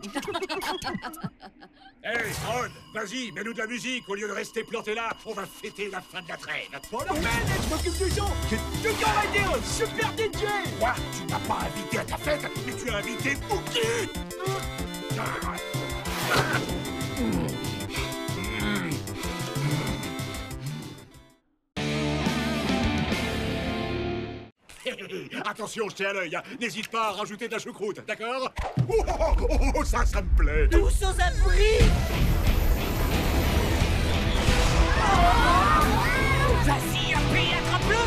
Hey, Ron, vas-y, mets-nous de la musique au lieu de rester planté là. On va fêter la fin de la trêve. Bon, non, mais je m'occupe du son. J'ai tout arrêté un super DJ. Quoi? Tu m'as pas invité à ta fête, mais tu as invité Bookie. Attention, je t'ai à l'œil. N'hésite pas à rajouter de la choucroute, d'accord? Oh, ça me plaît. Tous aux abris! Vas-y, appuyez, attrape-le!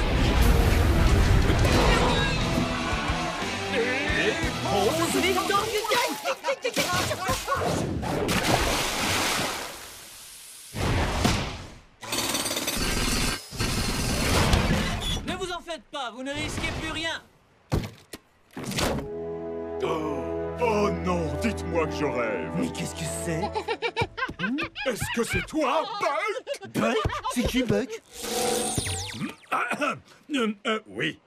Pose victoire du Ne vous en faites pas, vous ne risquez plus rien. Oh non, dites-moi que je rêve. Mais qu'est-ce que c'est? Est-ce que c'est toi, Buck? Buck? C'est qui, Buck? Oui,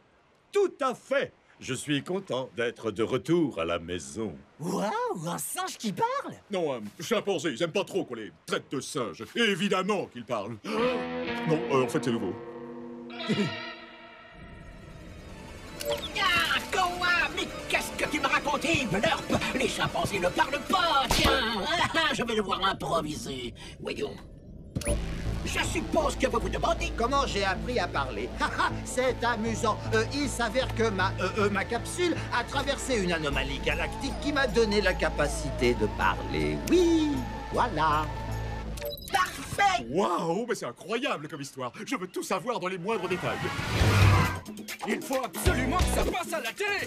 tout à fait. Je suis content d'être de retour à la maison. Waouh, un singe qui parle? Non, chimpanzé, ils aiment pas trop qu'on les traite de singes. Et évidemment qu'ils parlent. Non, en fait, c'est nouveau. Ah, Koa, mais qu'est-ce que tu m'as raconté, Blurp? Les chimpanzés ne parlent pas, tiens. Je vais devoir improviser. Voyons. Je suppose que vous vous demandez comment j'ai appris à parler. C'est amusant. Il s'avère que ma capsule a traversé une anomalie galactique qui m'a donné la capacité de parler. Oui, voilà. Parfait! Waouh, mais c'est incroyable comme histoire. Je veux tout savoir dans les moindres détails. Il faut absolument que ça passe à la télé.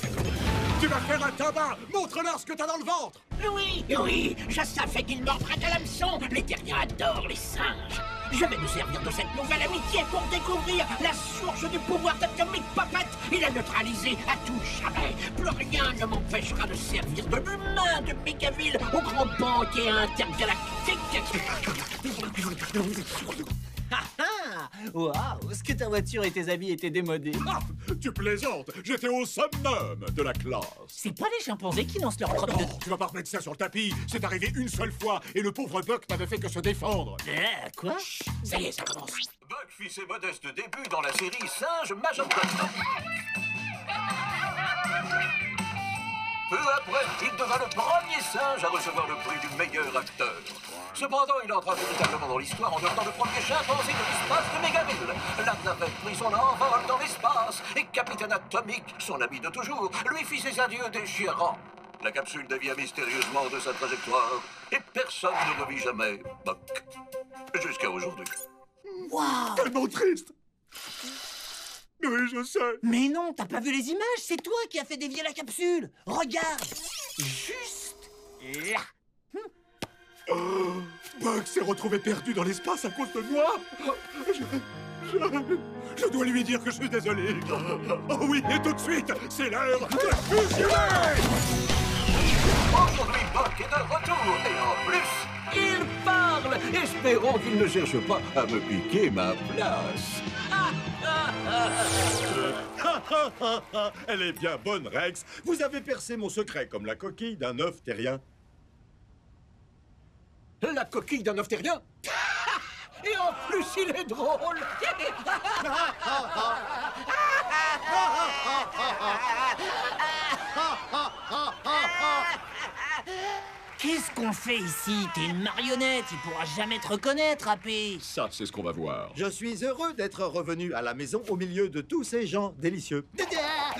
Tu vas faire un tabac. Montre-leur ce que t'as dans le ventre. Oui, oui, je savais qu'il mordrait à l'hameçon. Les terriens adorent les singes. Je vais me servir de cette nouvelle amitié pour découvrir la source du pouvoir d'Atomic Puppet et la neutraliser à tout jamais. Plus rien ne m'empêchera de servir de l'humain de Megaville au grand banquet intergalactique. Waouh, est-ce que ta voiture et tes habits étaient démodés? Ah, tu plaisantes. J'étais au summum de la classe. C'est pas les chimpanzés qui lancent leur crotte de... Tu vas pas remettre ça sur le tapis. C'est arrivé une seule fois et le pauvre Buck n'avait fait que se défendre. Quoi? Ça y est, ça commence. Buck fit ses modestes débuts dans la série Singe Major Tom. Peu après, il devint le premier singe à recevoir le prix du meilleur acteur. Cependant, il entra véritablement dans l'histoire en devenant le premier chimpanzé de l'espace de Megaville. La navette prit son envol dans l'espace et Capitaine Atomic, son ami de toujours, lui fit ses adieux déchirants. La capsule dévia mystérieusement de sa trajectoire et personne ne revit jamais Buck. Jusqu'à aujourd'hui. Waouh! Tellement triste. Oui, je sais. Mais non, t'as pas vu les images? C'est toi qui as fait dévier la capsule. Regarde. Juste là. Buck s'est retrouvé perdu dans l'espace à cause de moi. Je dois lui dire que je suis désolé. Oh oui, et tout de suite, c'est l'heure de fusionner. Aujourd'hui, Buck est de retour et en plus, il parle. Espérons qu'il ne cherche pas à me piquer ma place. Elle est bien bonne, Rex. Vous avez percé mon secret comme la coquille d'un œuf terrien. La coquille d'un œuf terrien? Et en plus, il est drôle. Qu'est-ce qu'on fait ici? T'es une marionnette, il pourra jamais te reconnaître, AP. Ça, c'est ce qu'on va voir. Je suis heureux d'être revenu à la maison au milieu de tous ces gens délicieux.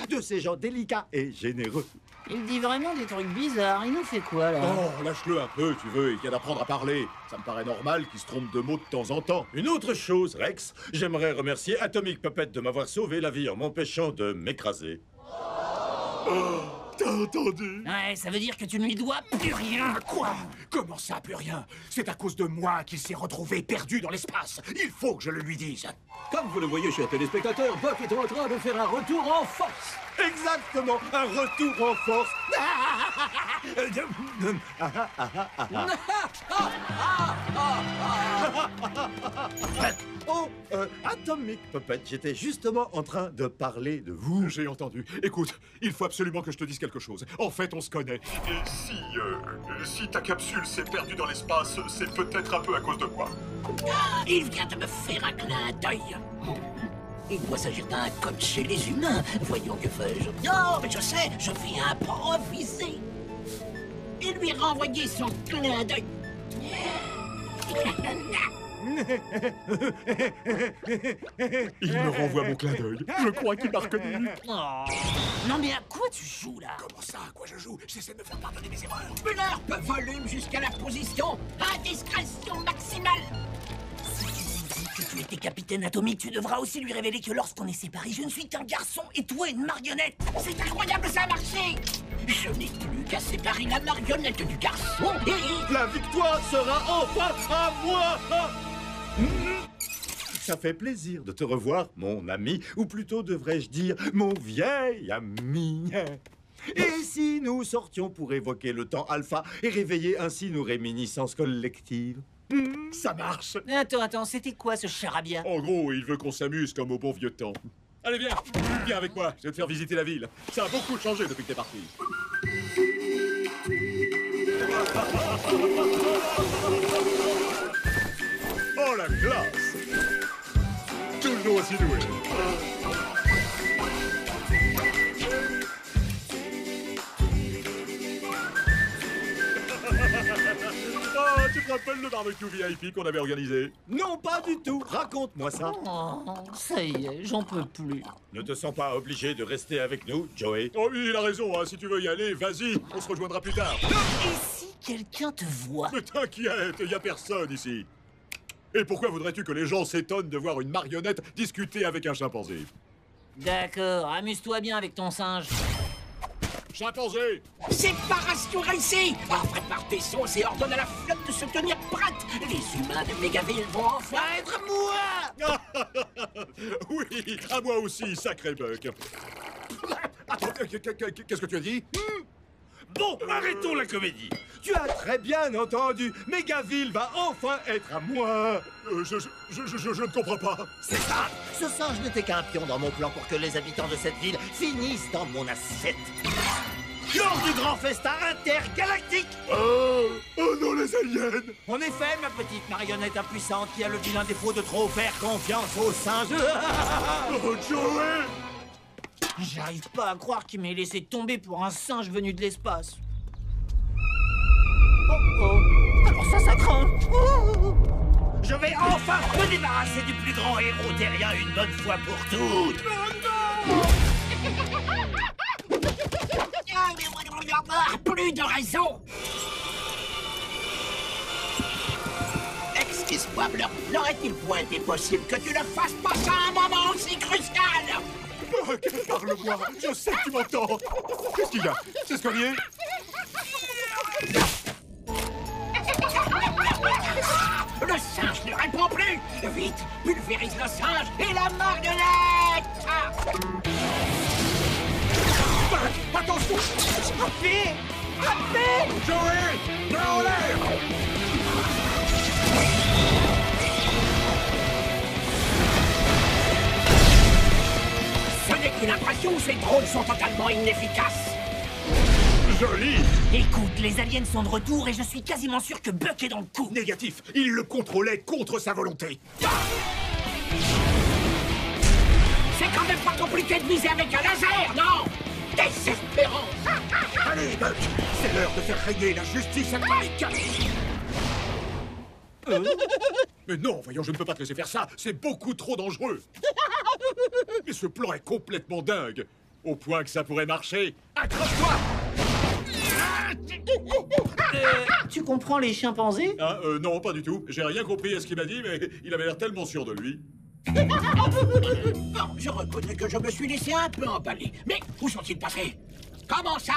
De ces gens délicats et généreux. Il dit vraiment des trucs bizarres. Il nous fait quoi, là? Oh, lâche-le un peu, tu veux, il vient d'apprendre à parler. Ça me paraît normal qu'il se trompe de mots de temps en temps. Une autre chose, Rex, j'aimerais remercier Atomic Puppet de m'avoir sauvé la vie en m'empêchant de m'écraser. T'as entendu? Ouais, ça veut dire que tu ne lui dois plus rien. Quoi? Comment ça, plus rien? C'est à cause de moi qu'il s'est retrouvé perdu dans l'espace. Il faut que je le lui dise. Comme vous le voyez, chers téléspectateurs, Buck est en train de faire un retour en force. Exactement, un retour en force. Oh, Atomic Puppet, j'étais justement en train de parler de vous. J'ai entendu. Écoute, il faut absolument que je te dise quelque chose. En fait, on se connaît. Et si ta capsule s'est perdue dans l'espace, c'est peut-être un peu à cause de moi. Il vient de me faire un clin d'œil. Il doit s'agir d'un code chez les humains. Voyons, que fais-je? Non, mais je sais, je vais improviser. Et lui renvoyer son clin d'œil. Il me renvoie mon clin d'œil. Je crois qu'il m'a reconnu. Oh. Non mais à quoi tu joues là? Comment ça, à quoi je joue? J'essaie de me faire pardonner mes erreurs. Bullerp, volume jusqu'à la position. Indiscrétion maximale. Si tu dis que tu étais capitaine atomique, tu devras aussi lui révéler que lorsqu'on est séparés, je ne suis qu'un garçon et toi une marionnette. C'est incroyable, ça a marché. Je n'ai plus qu'à séparer la marionnette du garçon et... La victoire sera enfin à moi. Ça fait plaisir de te revoir, mon ami, ou plutôt devrais-je dire mon vieil ami. Et si nous sortions pour évoquer le temps alpha et réveiller ainsi nos réminiscences collectives? Ça marche. Attends, c'était quoi ce charabia? En gros, il veut qu'on s'amuse comme au bon vieux temps. Allez, viens avec moi, je vais te faire visiter la ville. Ça a beaucoup changé depuis que t'es parti. Oh la classe! Toujours aussi doué. Oh, tu te rappelles le barbecue VIP qu'on avait organisé? Non, pas du tout. Raconte-moi ça. Oh, ça y est, j'en peux plus. Ne te sens pas obligé de rester avec nous, Joey? Oh oui, il a raison, hein. Si tu veux y aller, vas-y, on se rejoindra plus tard. Et si quelqu'un te voit? Mais t'inquiète, y a personne ici. Et pourquoi voudrais-tu que les gens s'étonnent de voir une marionnette discuter avec un chimpanzé? D'accord, amuse-toi bien avec ton singe. Chimpanzé! Séparation réussie! Prépare tes sauces et ordonne à la flotte de se tenir prête! Les humains de Mégaville vont enfin être moi! Oui, à moi aussi, sacré Buck. Attends, qu'est-ce que tu as dit? Bon, arrêtons la comédie. Tu as très bien entendu. Mégaville va enfin être à moi. Je ne comprends pas. C'est ça. Ce singe n'était qu'un pion dans mon plan pour que les habitants de cette ville finissent dans mon assiette. Lors du grand festin intergalactique. Oh non, les aliens. En effet, ma petite marionnette impuissante qui a le vilain défaut de trop faire confiance aux singes. Oh, Joey! J'arrive pas à croire qu'il m'ait laissé tomber pour un singe venu de l'espace. Oh, alors ça craint. Je vais enfin me débarrasser du plus grand héros terrien une bonne fois pour toutes. Plus de raison! Excuse-moi, Blur, n'aurait-il point été possible que tu ne fasses pas ça à un moment aussi crucial? Parle-moi, je sais que tu m'entends. Qu'est-ce qu'il y a? C'est ce qu'on y est? Le singe ne répond plus! Vite, pulvérise le singe et la marionnette! Attention! Frappez! Frappez! Joey! Main en l'air! Ce n'est qu'une impression, ces drones sont totalement inefficaces! Joli! Écoute, les aliens sont de retour et je suis quasiment sûr que Buck est dans le coup. Négatif, il le contrôlait contre sa volonté. C'est quand même pas compliqué de viser avec un laser, non? Désespérant! Allez, Buck, c'est l'heure de faire régner la justice atomique. Mais non, voyons, je ne peux pas te laisser faire ça. C'est beaucoup trop dangereux. Mais ce plan est complètement dingue. Au point que ça pourrait marcher. Accroche-toi! Tu comprends les chimpanzés? Ah, non, pas du tout. J'ai rien compris à ce qu'il m'a dit, mais il avait l'air tellement sûr de lui. Bon, je reconnais que je me suis laissé un peu emballer. Mais où sont-ils passés? Comment ça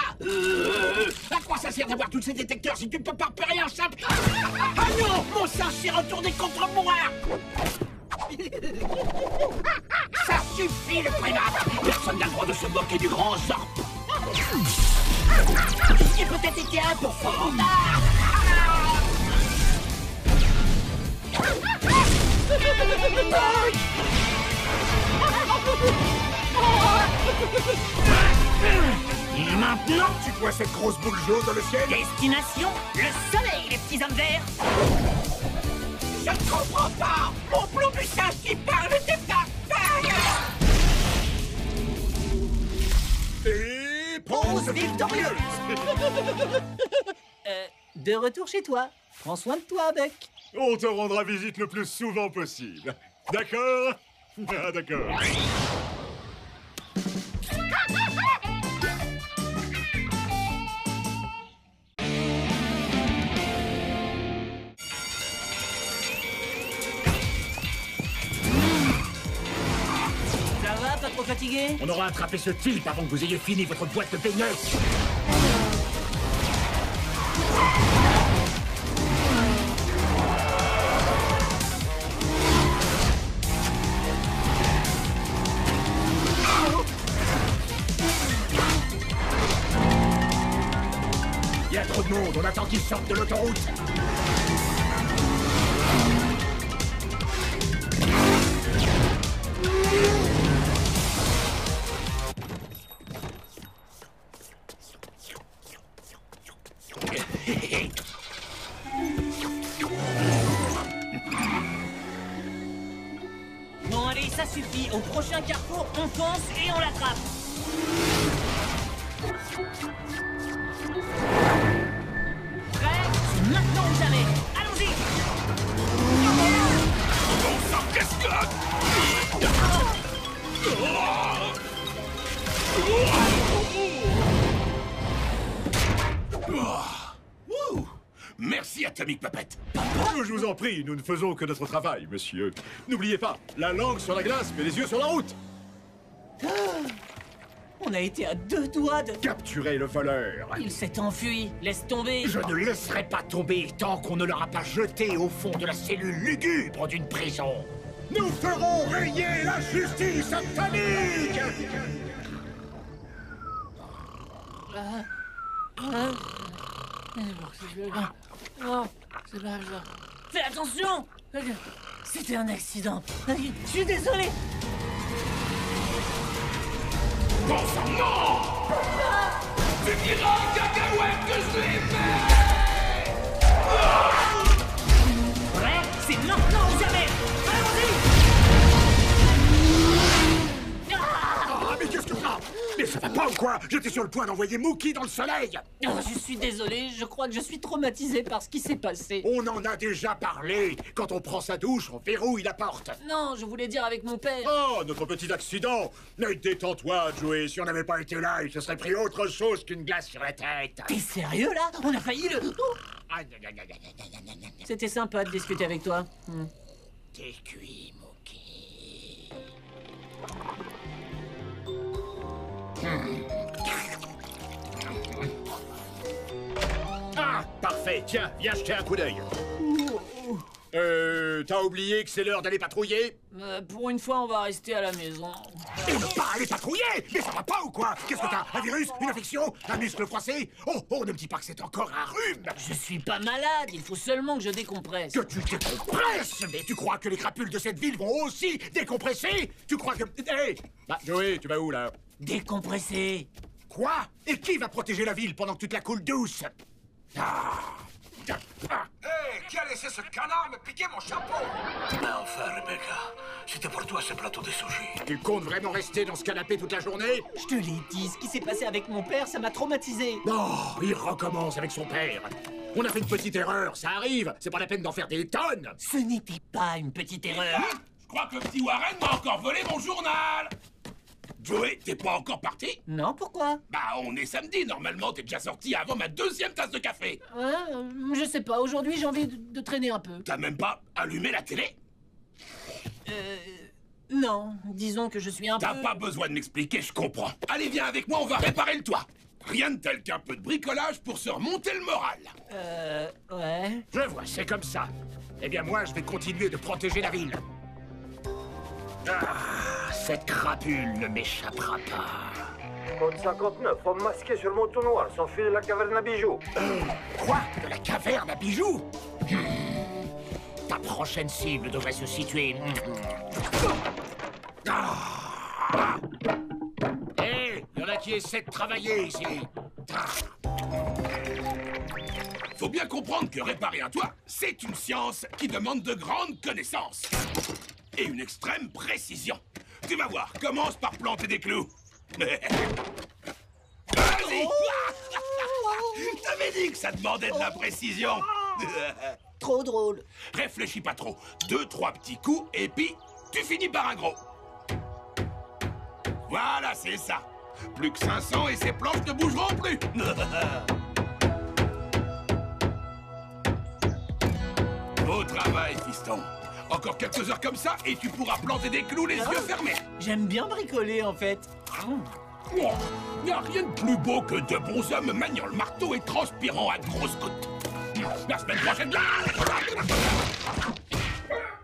À quoi ça sert d'avoir tous ces détecteurs si tu ne peux pas repérer un simple... Ah non, mon singe s'est retourné contre moi. Ça suffit, le primate. Personne n'a le droit de se moquer du grand Zorp. J'ai peut-être été un peu fort. Et maintenant, tu vois cette grosse boule jaune dans le ciel? Destination, le soleil, les petits hommes verts. Je ne comprends pas. Mon plomb du singe qui parle n'était pas fait. Et pause victorieuse. De retour chez toi. Prends soin de toi, Buck. On te rendra visite le plus souvent possible. D'accord? Ah, d'accord. Ça va, pas trop fatigué? On aura attrapé ce type avant que vous ayez fini votre boîte de beigneuses. Il y a trop de monde, on attend qu'ils sortent de l'autoroute. Bon, allez, ça suffit. Au prochain carrefour, on fonce et on l'attrape. Prêt? C'est maintenant ou jamais. Allons-y. On s'en cascade. Merci, Atomic Puppet. Je vous en prie, nous ne faisons que notre travail, monsieur. N'oubliez pas, la langue sur la glace, mais les yeux sur la route. On a été à 2 doigts de... Capturez le voleur. Il s'est enfui. Laisse tomber. Je ne laisserai pas tomber tant qu'on ne l'aura pas jeté au fond de la cellule lugubre d'une prison. Nous ferons régner la justice atomique. Fais attention. C'était un accident. Je suis désolé. Bon sang, non. Tu diras en cacahuète que je l'ai fait. Prêt? C'est maintenant ou jamais. Allons-y. Ah, mais qu'est-ce que ça? Mais ça va pas ou quoi? J'étais sur le point d'envoyer Mookie dans le soleil. Oh, je suis désolé, je crois que je suis traumatisé par ce qui s'est passé. On en a déjà parlé. Quand on prend sa douche, on verrouille la porte. Non, je voulais dire avec mon père. Oh, notre petit accident. Mais détends-toi, Joey. Si on n'avait pas été là, il se serait pris autre chose qu'une glace sur la tête. T'es sérieux, là? On a failli le... C'était sympa de discuter avec toi. T'es cuit, Mookie. Ah, parfait. Tiens, viens jeter un coup d'œil. T'as oublié que c'est l'heure d'aller patrouiller? Pour une fois, on va rester à la maison. Et ne pas aller patrouiller? Mais ça va pas ou quoi? Qu'est-ce que t'as? Un virus? Une infection? Un muscle froissé? Oh, ne me dis pas que c'est encore un rhume! Je suis pas malade, il faut seulement que je décompresse. Que tu décompresses? Mais tu crois que les crapules de cette ville vont aussi décompresser? Tu crois que... Hé! Bah, Joey, tu vas où, là? Décompresser. Quoi? Et qui va protéger la ville pendant que tu te la coules douce? Hé, qui a laissé ce canard me piquer mon chapeau? Enfin, Rebecca, c'était pour toi ce plateau de sushi. Tu comptes vraiment rester dans ce canapé toute la journée? Je te l'ai dit, ce qui s'est passé avec mon père, ça m'a traumatisé. Oh, il recommence avec son père. On a fait une petite erreur, ça arrive. C'est pas la peine d'en faire des tonnes. Ce n'était pas une petite erreur. Je crois que le petit Warren m'a encore volé mon journal. Joey, t'es pas encore parti? Non, pourquoi? Bah, on est samedi, normalement t'es déjà sorti avant ma 2e tasse de café. Je sais pas, aujourd'hui j'ai envie de traîner un peu. T'as même pas allumé la télé? Non, disons que je suis un peu... T'as pas besoin de m'expliquer, je comprends. Allez, viens avec moi, on va réparer le toit. Rien de tel qu'un peu de bricolage pour se remonter le moral. Ouais. Je vois, c'est comme ça. Eh bien, moi, je vais continuer de protéger la ville. Ah, cette crapule ne m'échappera pas. Code 59, homme masqué sur moto noir, s'enfuit de la caverne à bijoux. Quoi? De la caverne à bijoux? Ta prochaine cible devrait se situer... Hé, il y en a qui essaient de travailler ici. Faut bien comprendre que réparer un toit, c'est une science qui demande de grandes connaissances. Et une extrême précision. Tu vas voir, commence par planter des clous. Vas-y! T'avais dit que ça demandait de la précision. Trop drôle. Réfléchis pas trop. 2, 3 petits coups, et puis tu finis par un gros. Voilà, c'est ça. Plus que 500 et ces planches ne bougeront plus. Beau travail, fiston. Encore quelques heures comme ça et tu pourras planter des clous les yeux fermés. J'aime bien bricoler, en fait. Il n'y a rien de plus beau que de bons hommes maniant le marteau et transpirant à grosses gouttes. La semaine prochaine...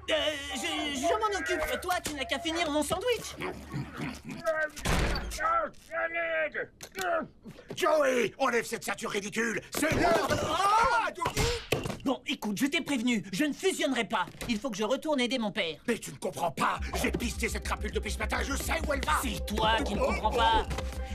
Je m'en occupe. Toi, tu n'as qu'à finir mon sandwich. Joey, enlève cette ceinture ridicule. C'est l'heure de... Bon, écoute, je t'ai prévenu, je ne fusionnerai pas. Il faut que je retourne aider mon père. Mais tu ne comprends pas. J'ai pisté cette crapule depuis ce matin, je sais où elle va. C'est toi qui ne comprends pas.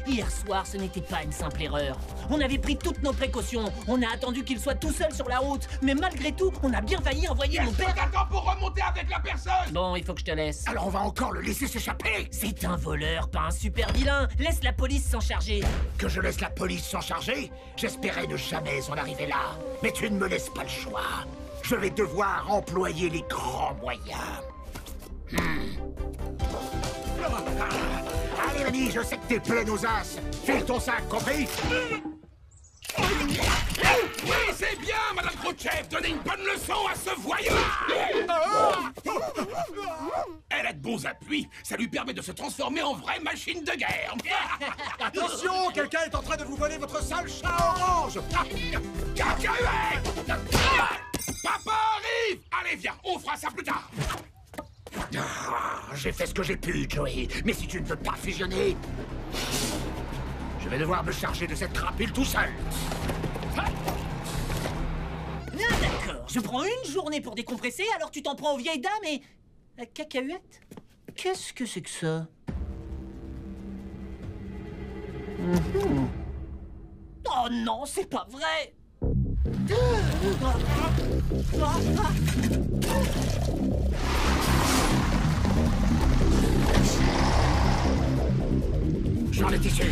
Hier soir, ce n'était pas une simple erreur. On avait pris toutes nos précautions. On a attendu qu'il soit tout seul sur la route. Mais malgré tout, on a bien failli envoyer mon père... Attends pour remonter avec la personne. Bon, il faut que je te laisse. Alors on va encore le laisser s'échapper. C'est un voleur, pas un super vilain. Laisse la police s'en charger. Que je laisse la police s'en charger? J'espérais ne jamais en arriver là. Mais tu ne me laisses pas le choix. Je vais devoir employer les grands moyens. Allez, l'ami, je sais que t'es plein aux as. File ton sac, compris? Oui, c'est bien, Madame Khrouchtchev. Donnez une bonne leçon à ce voyeur. Elle a de bons appuis. Ça lui permet de se transformer en vraie machine de guerre. Attention, quelqu'un est en train de vous voler votre sale chat orange. Cacahuète! Papa arrive! Allez, viens, on fera ça plus tard. J'ai fait ce que j'ai pu, Joey. Mais si tu ne veux pas fusionner, je vais devoir me charger de cette crapule tout seul. Ah, d'accord. Je prends une journée pour décompresser, alors tu t'en prends aux vieilles dames et... La cacahuète? Qu'est-ce que c'est que ça? Oh non, c'est pas vrai! J'en étais sûr.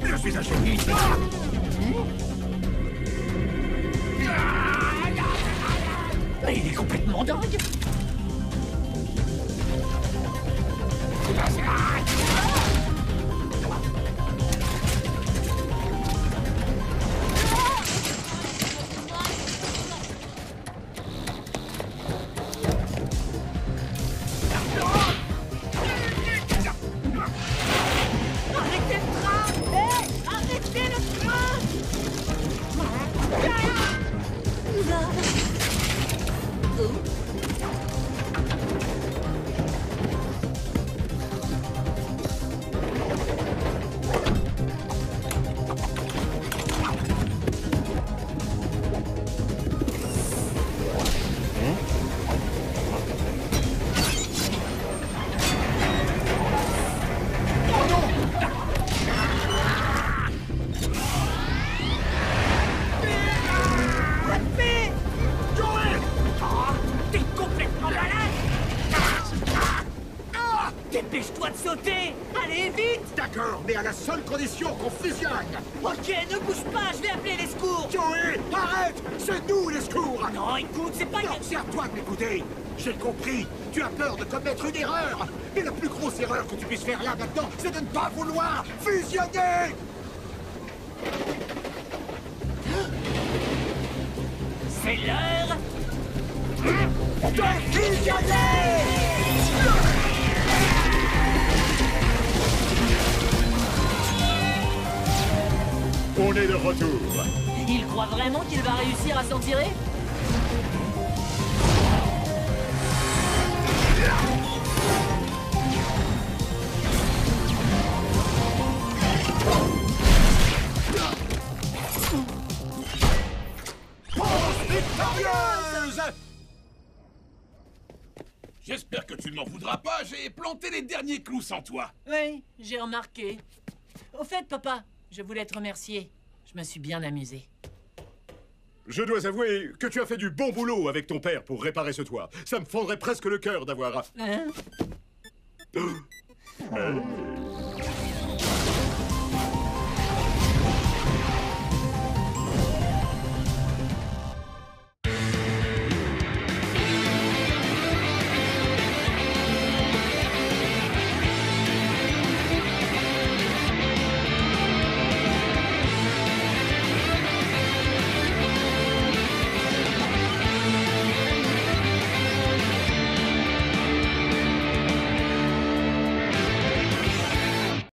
Je suis un génie. Mais il est complètement dingue. Arrêtez le train! Hé! Arrêtez le train! Dépêche-toi de sauter! Allez, vite! D'accord, mais à la seule condition qu'on fusionne. Ok, ne bouge pas, je vais appeler les secours! Joey, arrête! C'est nous les secours! Non, écoute, c'est pas... Non, c'est à toi de m'écouter! J'ai compris. Tu as peur de commettre une erreur. Mais la plus grosse erreur que tu puisses faire là maintenant, c'est de ne pas vouloir fusionner. C'est l'heure de fusionner. On est de retour. Il croit vraiment qu'il va réussir à s'en tirer? Victorieuse! J'espère que tu ne m'en voudras pas, j'ai planté les derniers clous sans toi. Oui, j'ai remarqué. Au fait, papa, je voulais te remercier. Je me suis bien amusé. Je dois avouer que tu as fait du bon boulot avec ton père pour réparer ce toit. Ça me fendrait presque le cœur d'avoir... Hein?